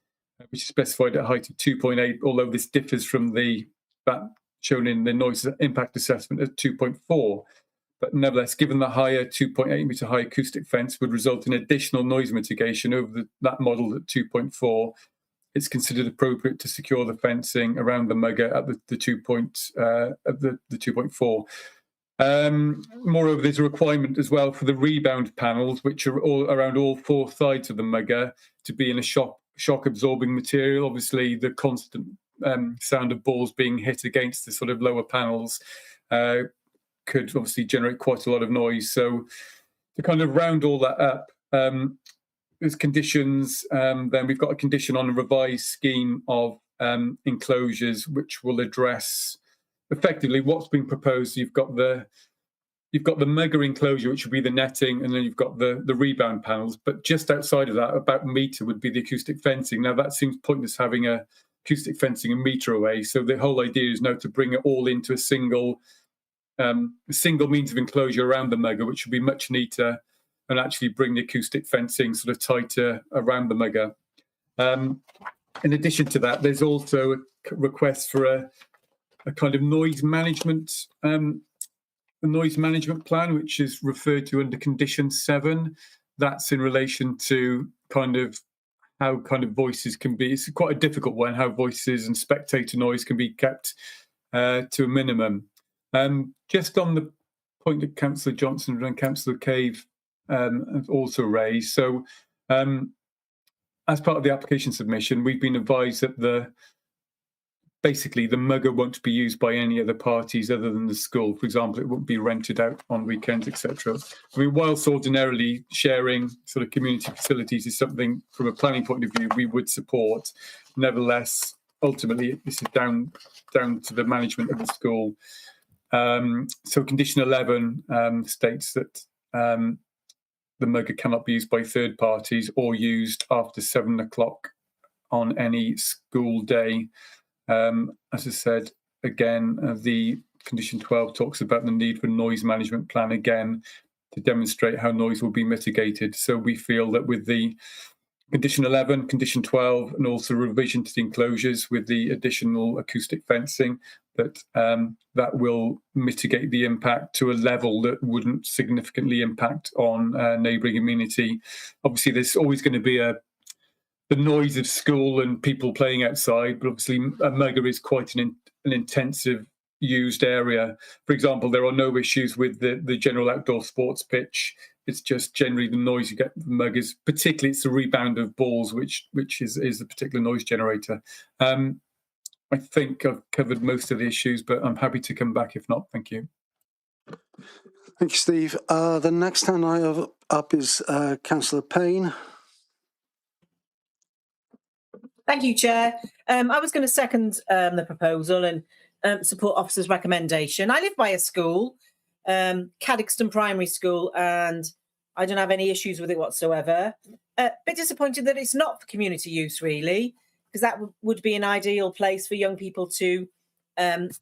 which is specified at a height of 2.8, although this differs from that shown in the noise impact assessment at 2.4. But nevertheless, given the higher 2.8 metre high acoustic fence would result in additional noise mitigation over that model at 2.4, it's considered appropriate to secure the fencing around the MUGA at the 2.4. Moreover, there's a requirement as well for the rebound panels, which are all around all four sides of the MUGA, to be in a shock absorbing material. Obviously, the constant sound of balls being hit against the sort of lower panels could obviously generate quite a lot of noise. So to kind of round all that up, there's conditions. Then we've got a condition on a revised scheme of enclosures, which will address effectively what's been proposed. You've got the you've got the mugger enclosure, which would be the netting, and then you've got the rebound panels. But just outside of that, about a metre would be the acoustic fencing. Now, that seems pointless having a acoustic fencing a metre away. So the whole idea is now to bring it all into a single means of enclosure around the mugger, which would be much neater and actually bring the acoustic fencing sort of tighter around the mugger. In addition to that, there's also a request for a kind of noise management plan, which is referred to under condition 7. That's in relation to kind of how kind of voices can be. It's quite a difficult one, how voices and spectator noise can be kept to a minimum. Just on the point that Councillor Johnson and Councillor Cave have also raised. So as part of the application submission, we've been advised that basically the mugger won't be used by any other parties other than the school. For example, it won't be rented out on weekends, etc. I mean, whilst ordinarily sharing sort of community facilities is something from a planning point of view we would support, nevertheless, ultimately this is down to the management of the school. So condition 11 states that the mugger cannot be used by third parties or used after 7 o'clock on any school day. As I said, again, the condition 12 talks about the need for a noise management plan, again, to demonstrate how noise will be mitigated. So we feel that with the condition 11, condition 12, and also revision to the enclosures with the additional acoustic fencing, that that will mitigate the impact to a level that wouldn't significantly impact on neighbouring amenity. Obviously, there's always going to be the noise of school and people playing outside, but obviously a mugger is quite an intensive used area. For example, there are no issues with the general outdoor sports pitch. It's just generally the noise you get from muggers, particularly it's the rebound of balls, which is a particular noise generator. I think I've covered most of the issues, but I'm happy to come back if not. Thank you. Thank you, Steve. The next hand I have up is Councillor Payne. Thank you, Chair. I was going to second the proposal and support officer's recommendation. I live by a school, Caddixton Primary School, and I don't have any issues with it whatsoever. A bit disappointed that it's not for community use, really, because that would be an ideal place for young people to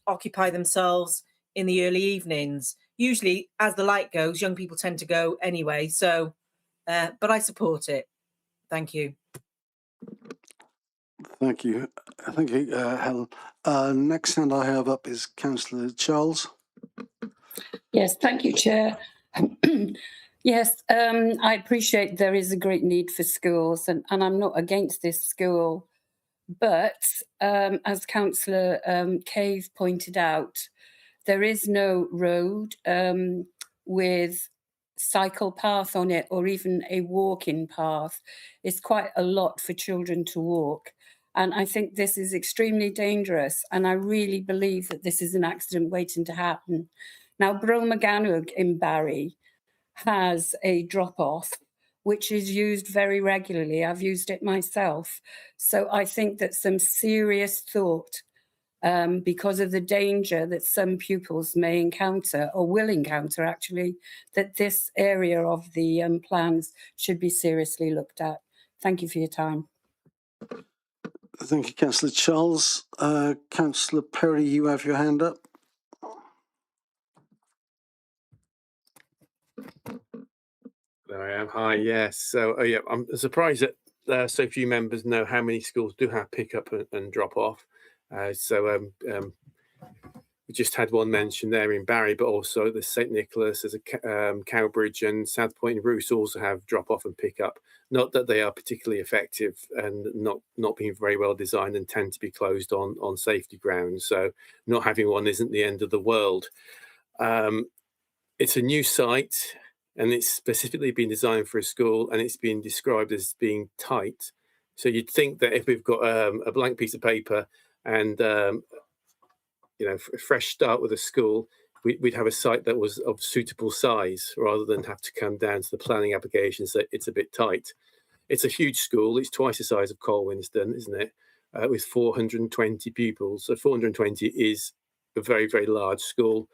occupy themselves in the early evenings. Usually, as the light goes, young people tend to go anyway. So, but I support it. Thank you. Thank you. Thank you, Helen. Next hand I have up is Councillor Charles. Yes, thank you, Chair. Yes, I appreciate there is a great need for schools, and I'm not against this school. But as Councillor Cave pointed out, there is no road with cycle path on it or even a walking path. It's quite a lot for children to walk. And I think this is extremely dangerous. And I really believe that this is an accident waiting to happen. Now, Bro Maganwg in Barry has a drop-off, which is used very regularly. I've used it myself. So I think that some serious thought, because of the danger that some pupils may encounter or will encounter, actually, that this area of the plans should be seriously looked at. Thank you for your time. Thank you, Councillor Charles. Councillor Perry, you have your hand up. There I am. Hi, yes. So, yeah, I'm surprised that so few members know how many schools do have pick up and drop off. We just had one mentioned there in Barry, but also the St Nicholas, there's a Cowbridge and South Point and Bruce also have drop off and pick up. Not that they are particularly effective and not being very well designed and tend to be closed on safety grounds. So not having one isn't the end of the world. It's a new site and it's specifically been designed for a school and it's been described as being tight. So you'd think that if we've got a blank piece of paper and a fresh start with a school, we'd have a site that was of suitable size rather than have to come down to the planning application so it's a bit tight. It's a huge school. It's twice the size of Colwinston, isn't it? With 420 pupils. So 420 is a very, very large school.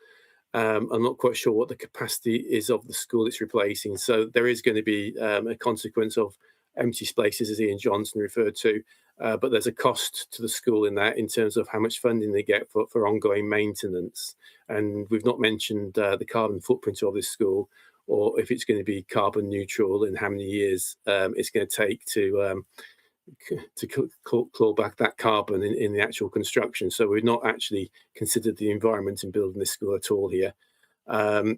I'm not quite sure what the capacity is of the school it's replacing. So there is going to be a consequence of empty spaces, as Ian Johnson referred to. But there's a cost to the school in that, in terms of how much funding they get for ongoing maintenance. And we've not mentioned the carbon footprint of this school, or if it's going to be carbon neutral and how many years it's going to take to claw back that carbon in the actual construction. So we've not actually considered the environment in building this school at all here. Yeah,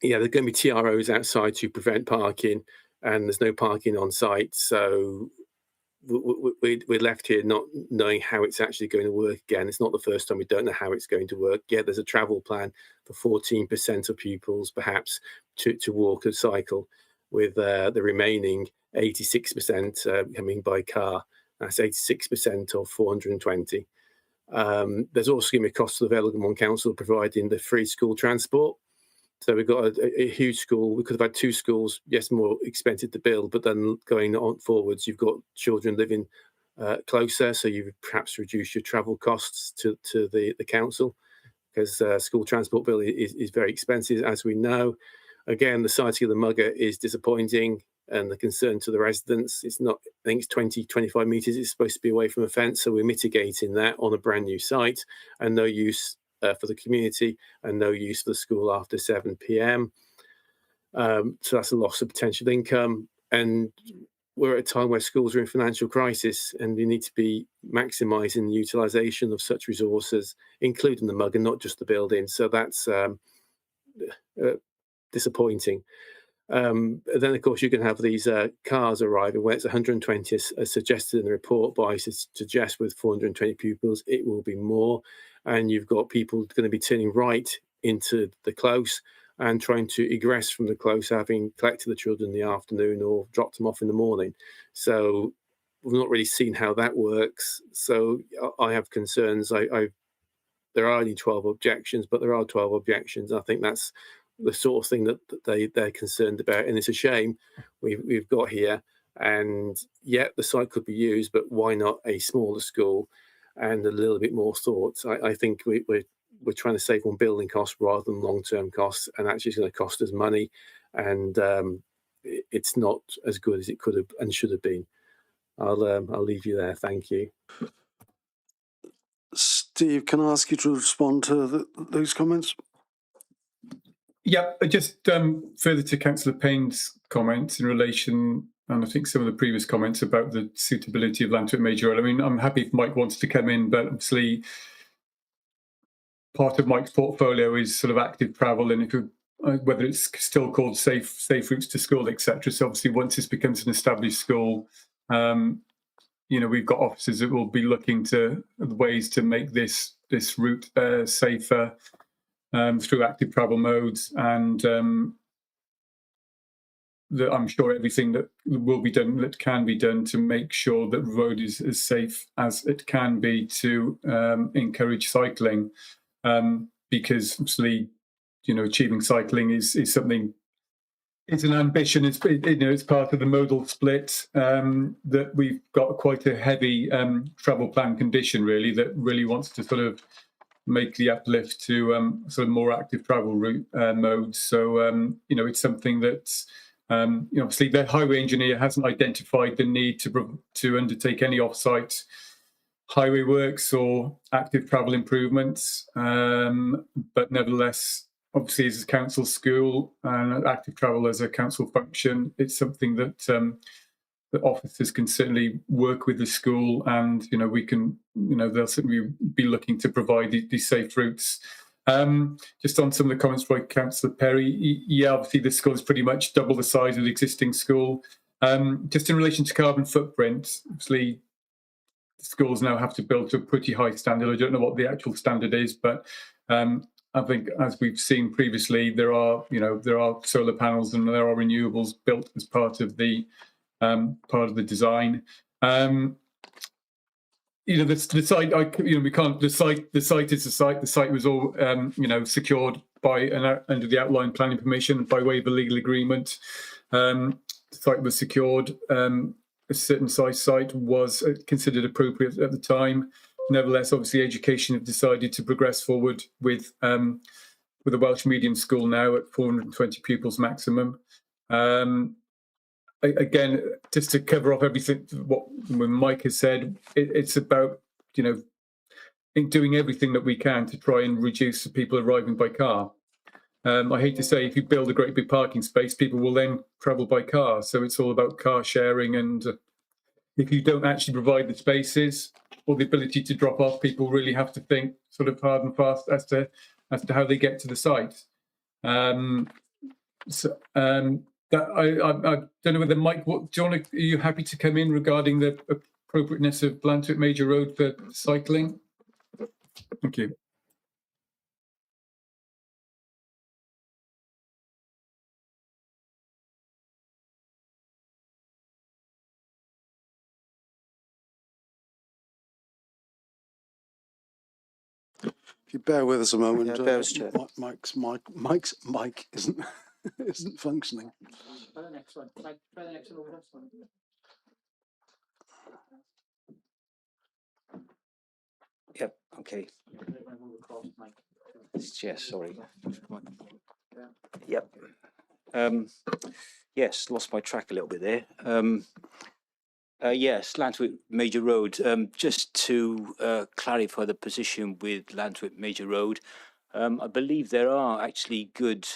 there are going to be TROs outside to prevent parking, and there's no parking on site. So we're left here not knowing how it's actually going to work again. It's not the first time we don't know how it's going to work. Yeah, there's a travel plan for 14% of pupils, perhaps, to walk or cycle, with the remaining 86% coming by car. That's 86% of 420. There's also going to be a cost to the Vale of Glamorgan Council providing the free school transport. So we've got a huge school. We could have had two schools, yes, more expensive to build, but then going on forwards, you've got children living closer, so you perhaps reduce your travel costs to the council, because school transport bill is very expensive, as we know. Again, the sighting of the mugger is disappointing, and the concern to the residents, it's not, I think it's 20, 25 metres, it's supposed to be away from a fence, so we're mitigating that on a brand new site, and no use for the community, and no use for the school after 7 p.m. So that's a loss of potential income, and we're at a time where schools are in financial crisis, and we need to be maximising the utilisation of such resources, including the mug and not just the building. So that's disappointing. Then, of course, you can have these cars arriving where it's 120, as suggested in the report by suggest with 420 pupils, it will be more. And you've got people going to be turning right into the close and trying to egress from the close, having collected the children in the afternoon or dropped them off in the morning. So we've not really seen how that works. So I have concerns. There are only 12 objections, but there are 12 objections. I think that's the sort of thing that they're concerned about, and it's a shame we've got here. And yet the site could be used, but why not a smaller school and a little bit more thought? I think we're trying to save on building costs rather than long-term costs, and actually it's going to cost us money, and it's not as good as it could have and should have been. I'll leave you there. Thank you. Steve, can I ask you to respond to those comments? Yeah, just further to Councillor Payne's comments in relation, and I think some of the previous comments about the suitability of Lantwick Major Road. I mean, I'm happy if Mike wants to come in, but obviously part of Mike's portfolio is sort of active travel, and whether it's still called safe routes to school, etc. So obviously, once this becomes an established school, we've got officers that will be looking to ways to make this route safer through active travel modes, and I'm sure everything that will be done, that can be done, to make sure that the road is as safe as it can be to encourage cycling, because obviously, achieving cycling is something. It's an ambition. It's part of the modal split that we've got quite a heavy travel plan condition, really, that really wants to sort of make the uplift to sort of more active travel route modes. So it's something that obviously the highway engineer hasn't identified the need to undertake any off-site highway works or active travel improvements, but nevertheless, obviously, as a council school and active travel as a council function, it's something that that officers can certainly work with the school, and we can, they'll certainly be looking to provide these safe routes. Just on some of the comments by Councillor Perry, yeah, obviously the school is pretty much double the size of the existing school. Just in relation to carbon footprint, obviously schools now have to build to a pretty high standard. I don't know what the actual standard is, but I think, as we've seen previously, there are solar panels and there are renewables built as part of the design. The site, we can't. The site is the site. The site was all secured by under the outline planning permission by way of a legal agreement. The site was secured. A certain size site was considered appropriate at the time. Nevertheless, obviously, education have decided to progress forward with with a Welsh medium school now at 420 pupils maximum. Again, just to cover off everything what Mike has said, it's about, you know, doing everything that we can to try and reduce the people arriving by car. I hate to say, if you build a great big parking space, people will then travel by car. So it's all about car sharing. And if you don't actually provide the spaces or the ability to drop off, people really have to think sort of hard and fast as to how they get to the site. I don't know whether Mike, are you happy to come in regarding the appropriateness of Llantwit Major Road for cycling? Thank you. If you bear with us a moment, Yeah, bear with us, Chair. Mike's mic isn't isn't functioning. Try the next one. Try the next one. Yep. Okay. Yes. Sorry. Yep. Yes. Lost my track a little bit there. Yes, Llantwit Major Road. Just to clarify the position with Llantwit Major Road, I believe there are actually good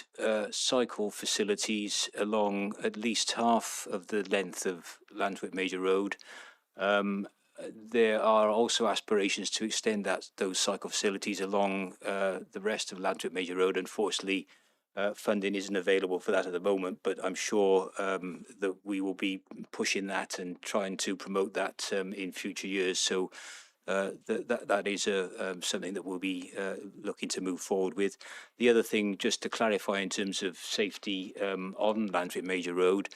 cycle facilities along at least half of the length of Llantwit Major Road. There are also aspirations to extend those cycle facilities along the rest of Llantwit Major Road. Unfortunately, funding isn't available for that at the moment, but I'm sure that we will be pushing that and trying to promote that in future years. So that is something that we'll be looking to move forward with. The other thing, just to clarify in terms of safety on Llantwit Major Road,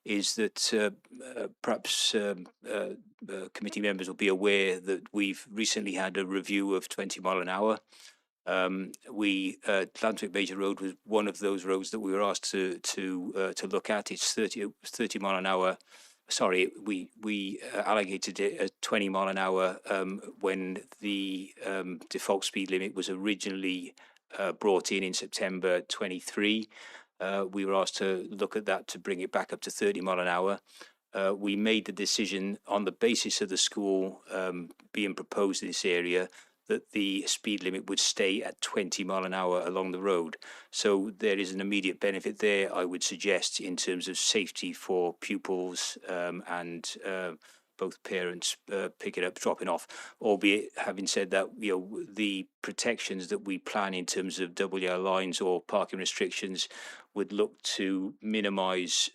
is that perhaps committee members will be aware that we've recently had a review of 20 mile an hour. Llantwit Major Road was one of those roads that we were asked to look at. It's 30 mile an hour. Sorry, we allocated it at 20 mile an hour when the default speed limit was originally brought in September 23. We were asked to look at that to bring it back up to 30 mile an hour. We made the decision on the basis of the school being proposed in this area that the speed limit would stay at 20 mile an hour along the road. So there is an immediate benefit there, I would suggest, in terms of safety for pupils and both parents picking up, dropping off. Albeit, having said that, you know, the protections that we plan in terms of double yellow lines or parking restrictions would look to minimise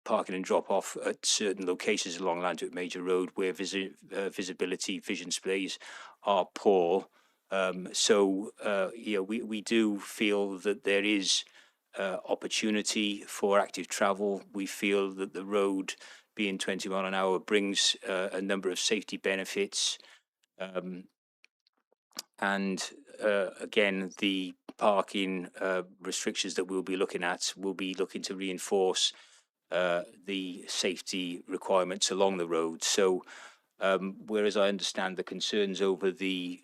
parking and drop off at certain locations along Llantwit Major Road where visibility, vision displays are poor. So we do feel that there is opportunity for active travel. We feel that the road being 20 mile an hour brings a number of safety benefits. And again, the parking restrictions that we'll be looking at will be looking to reinforce the safety requirements along the road. So whereas I understand the concerns over the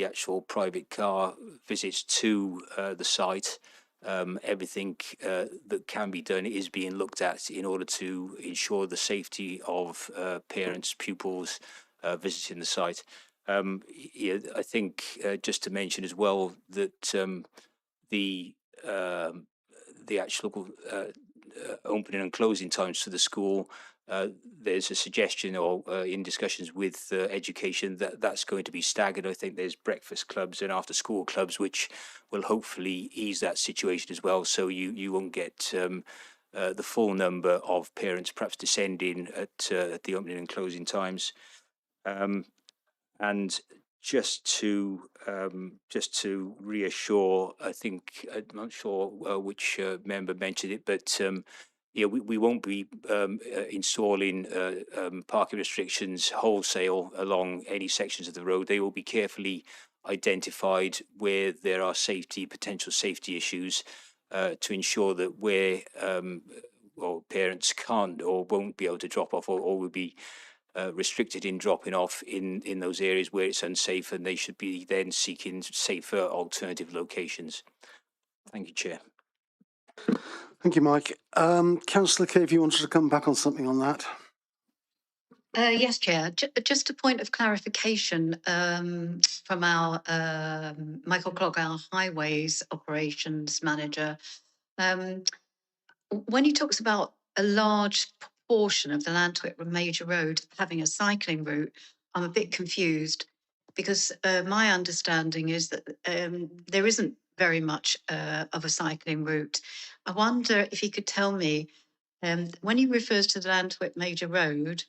actual private car visits to the site, everything that can be done is being looked at in order to ensure the safety of parents, pupils visiting the site. I think just to mention as well that the actual opening and closing times for the school, there's a suggestion or in discussions with education that that's going to be staggered. I think there's breakfast clubs and after school clubs which will hopefully ease that situation as well, so you won't get the full number of parents perhaps descending at the opening and closing times. And just to reassure, I think I'm not sure which member mentioned it, but we won't be installing parking restrictions wholesale along any sections of the road. They will be carefully identified where there are potential safety issues to ensure that where parents can't or won't be able to drop off or will be restricted in dropping off in those areas where it's unsafe, and they should be then seeking safer alternative locations. Thank you, Chair. Thank you, Mike. Councillor Kay, if you wanted to come back on something on that. Yes, Chair. Just a point of clarification from our Michael Clogg, our Highways Operations Manager. When he talks about a large portion of the Lantwick Major Road having a cycling route, I'm a bit confused because my understanding is that there isn't very much of a cycling route. I wonder if he could tell me, when he refers to the Lantwick Major Road,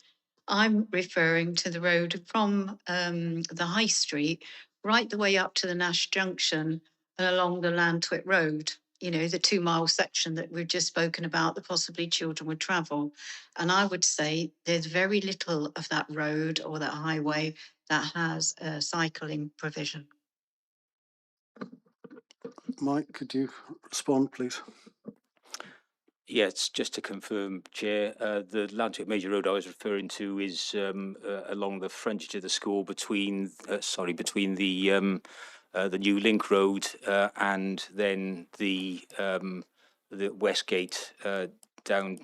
I'm referring to the road from the High Street right the way up to the Nash Junction and along the Lantwick Road, you know, the 2 mile section that we've just spoken about that possibly children would travel. And I would say there's very little of that road or that highway that has a cycling provision. Mike, could you respond, please? Yes, just to confirm, Chair, the Lantwick Major Road I was referring to is along the frontage of the school between the New Link Road and then the West Gate down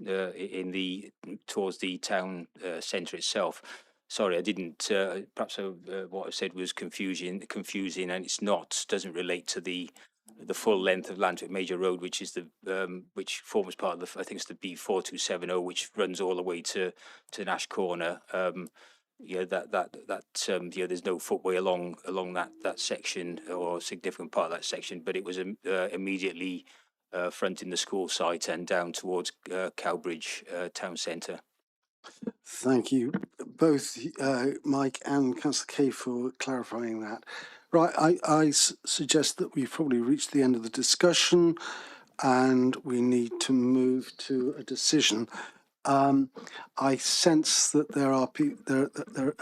towards the town centre itself. Sorry, I didn't. Perhaps what I said was confusing, and it's not. Doesn't relate to the full length of Lantwick Major Road, which is which forms part of I think it's the B4270, which runs all the way to Nash Corner. Yeah, there's no footway along that section or a significant part of that section, but it was immediately fronting the school site and down towards Cowbridge town centre. Thank you, both Mike and Councillor Kay, for clarifying that. Right, I suggest that we've probably reached the end of the discussion and we need to move to a decision. I sense that there are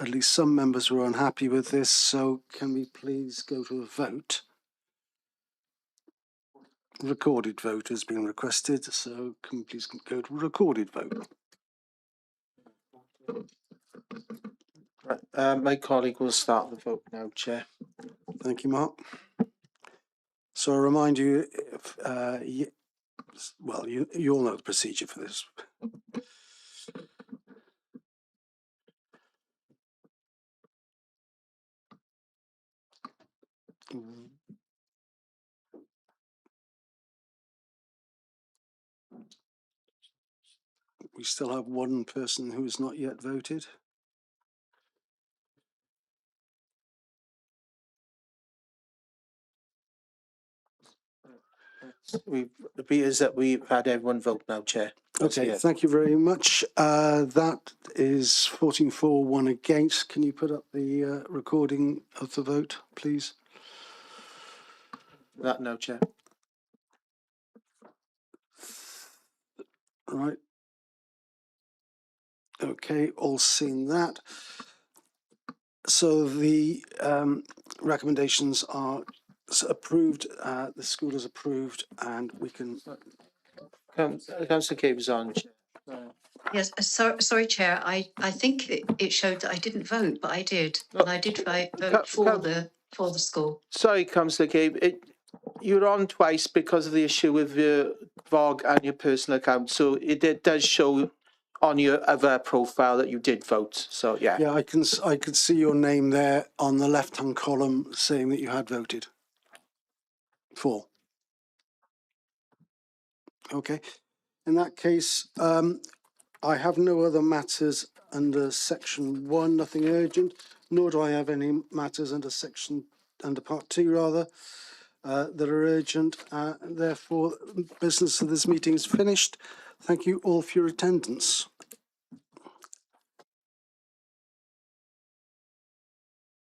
at least some members who are unhappy with this, so can we please go to a vote? Recorded vote has been requested, so can we please go to a recorded vote? My colleague will start the vote now, Chair. Thank you, Mark. So I remind you, well, you all know the procedure for this. We still have one person who has not yet voted. It appears that we've had everyone vote now, Chair. Okay, Yes. thank you very much. That is 14 for, 1 against. Can you put up the recording of the vote, please? That now, Chair. Right. Okay, all seen that. So the recommendations are approved, the school is approved, and we can... Councillor Kay was on, Chair. Yes, sorry, Chair. I think it showed that I didn't vote, but I did. And I did vote for the school. Sorry, Councillor Kay. You're on twice because of the issue with your VOG and your personal account. So it does show on your other profile that you did vote. So yeah. Yeah, I could see your name there on the left-hand column saying that you had voted for. Okay. In that case, I have no other matters under section 1, nothing urgent, nor do I have any matters under part 2 rather, that are urgent. Therefore, business of this meeting is finished. Thank you all for your attendance.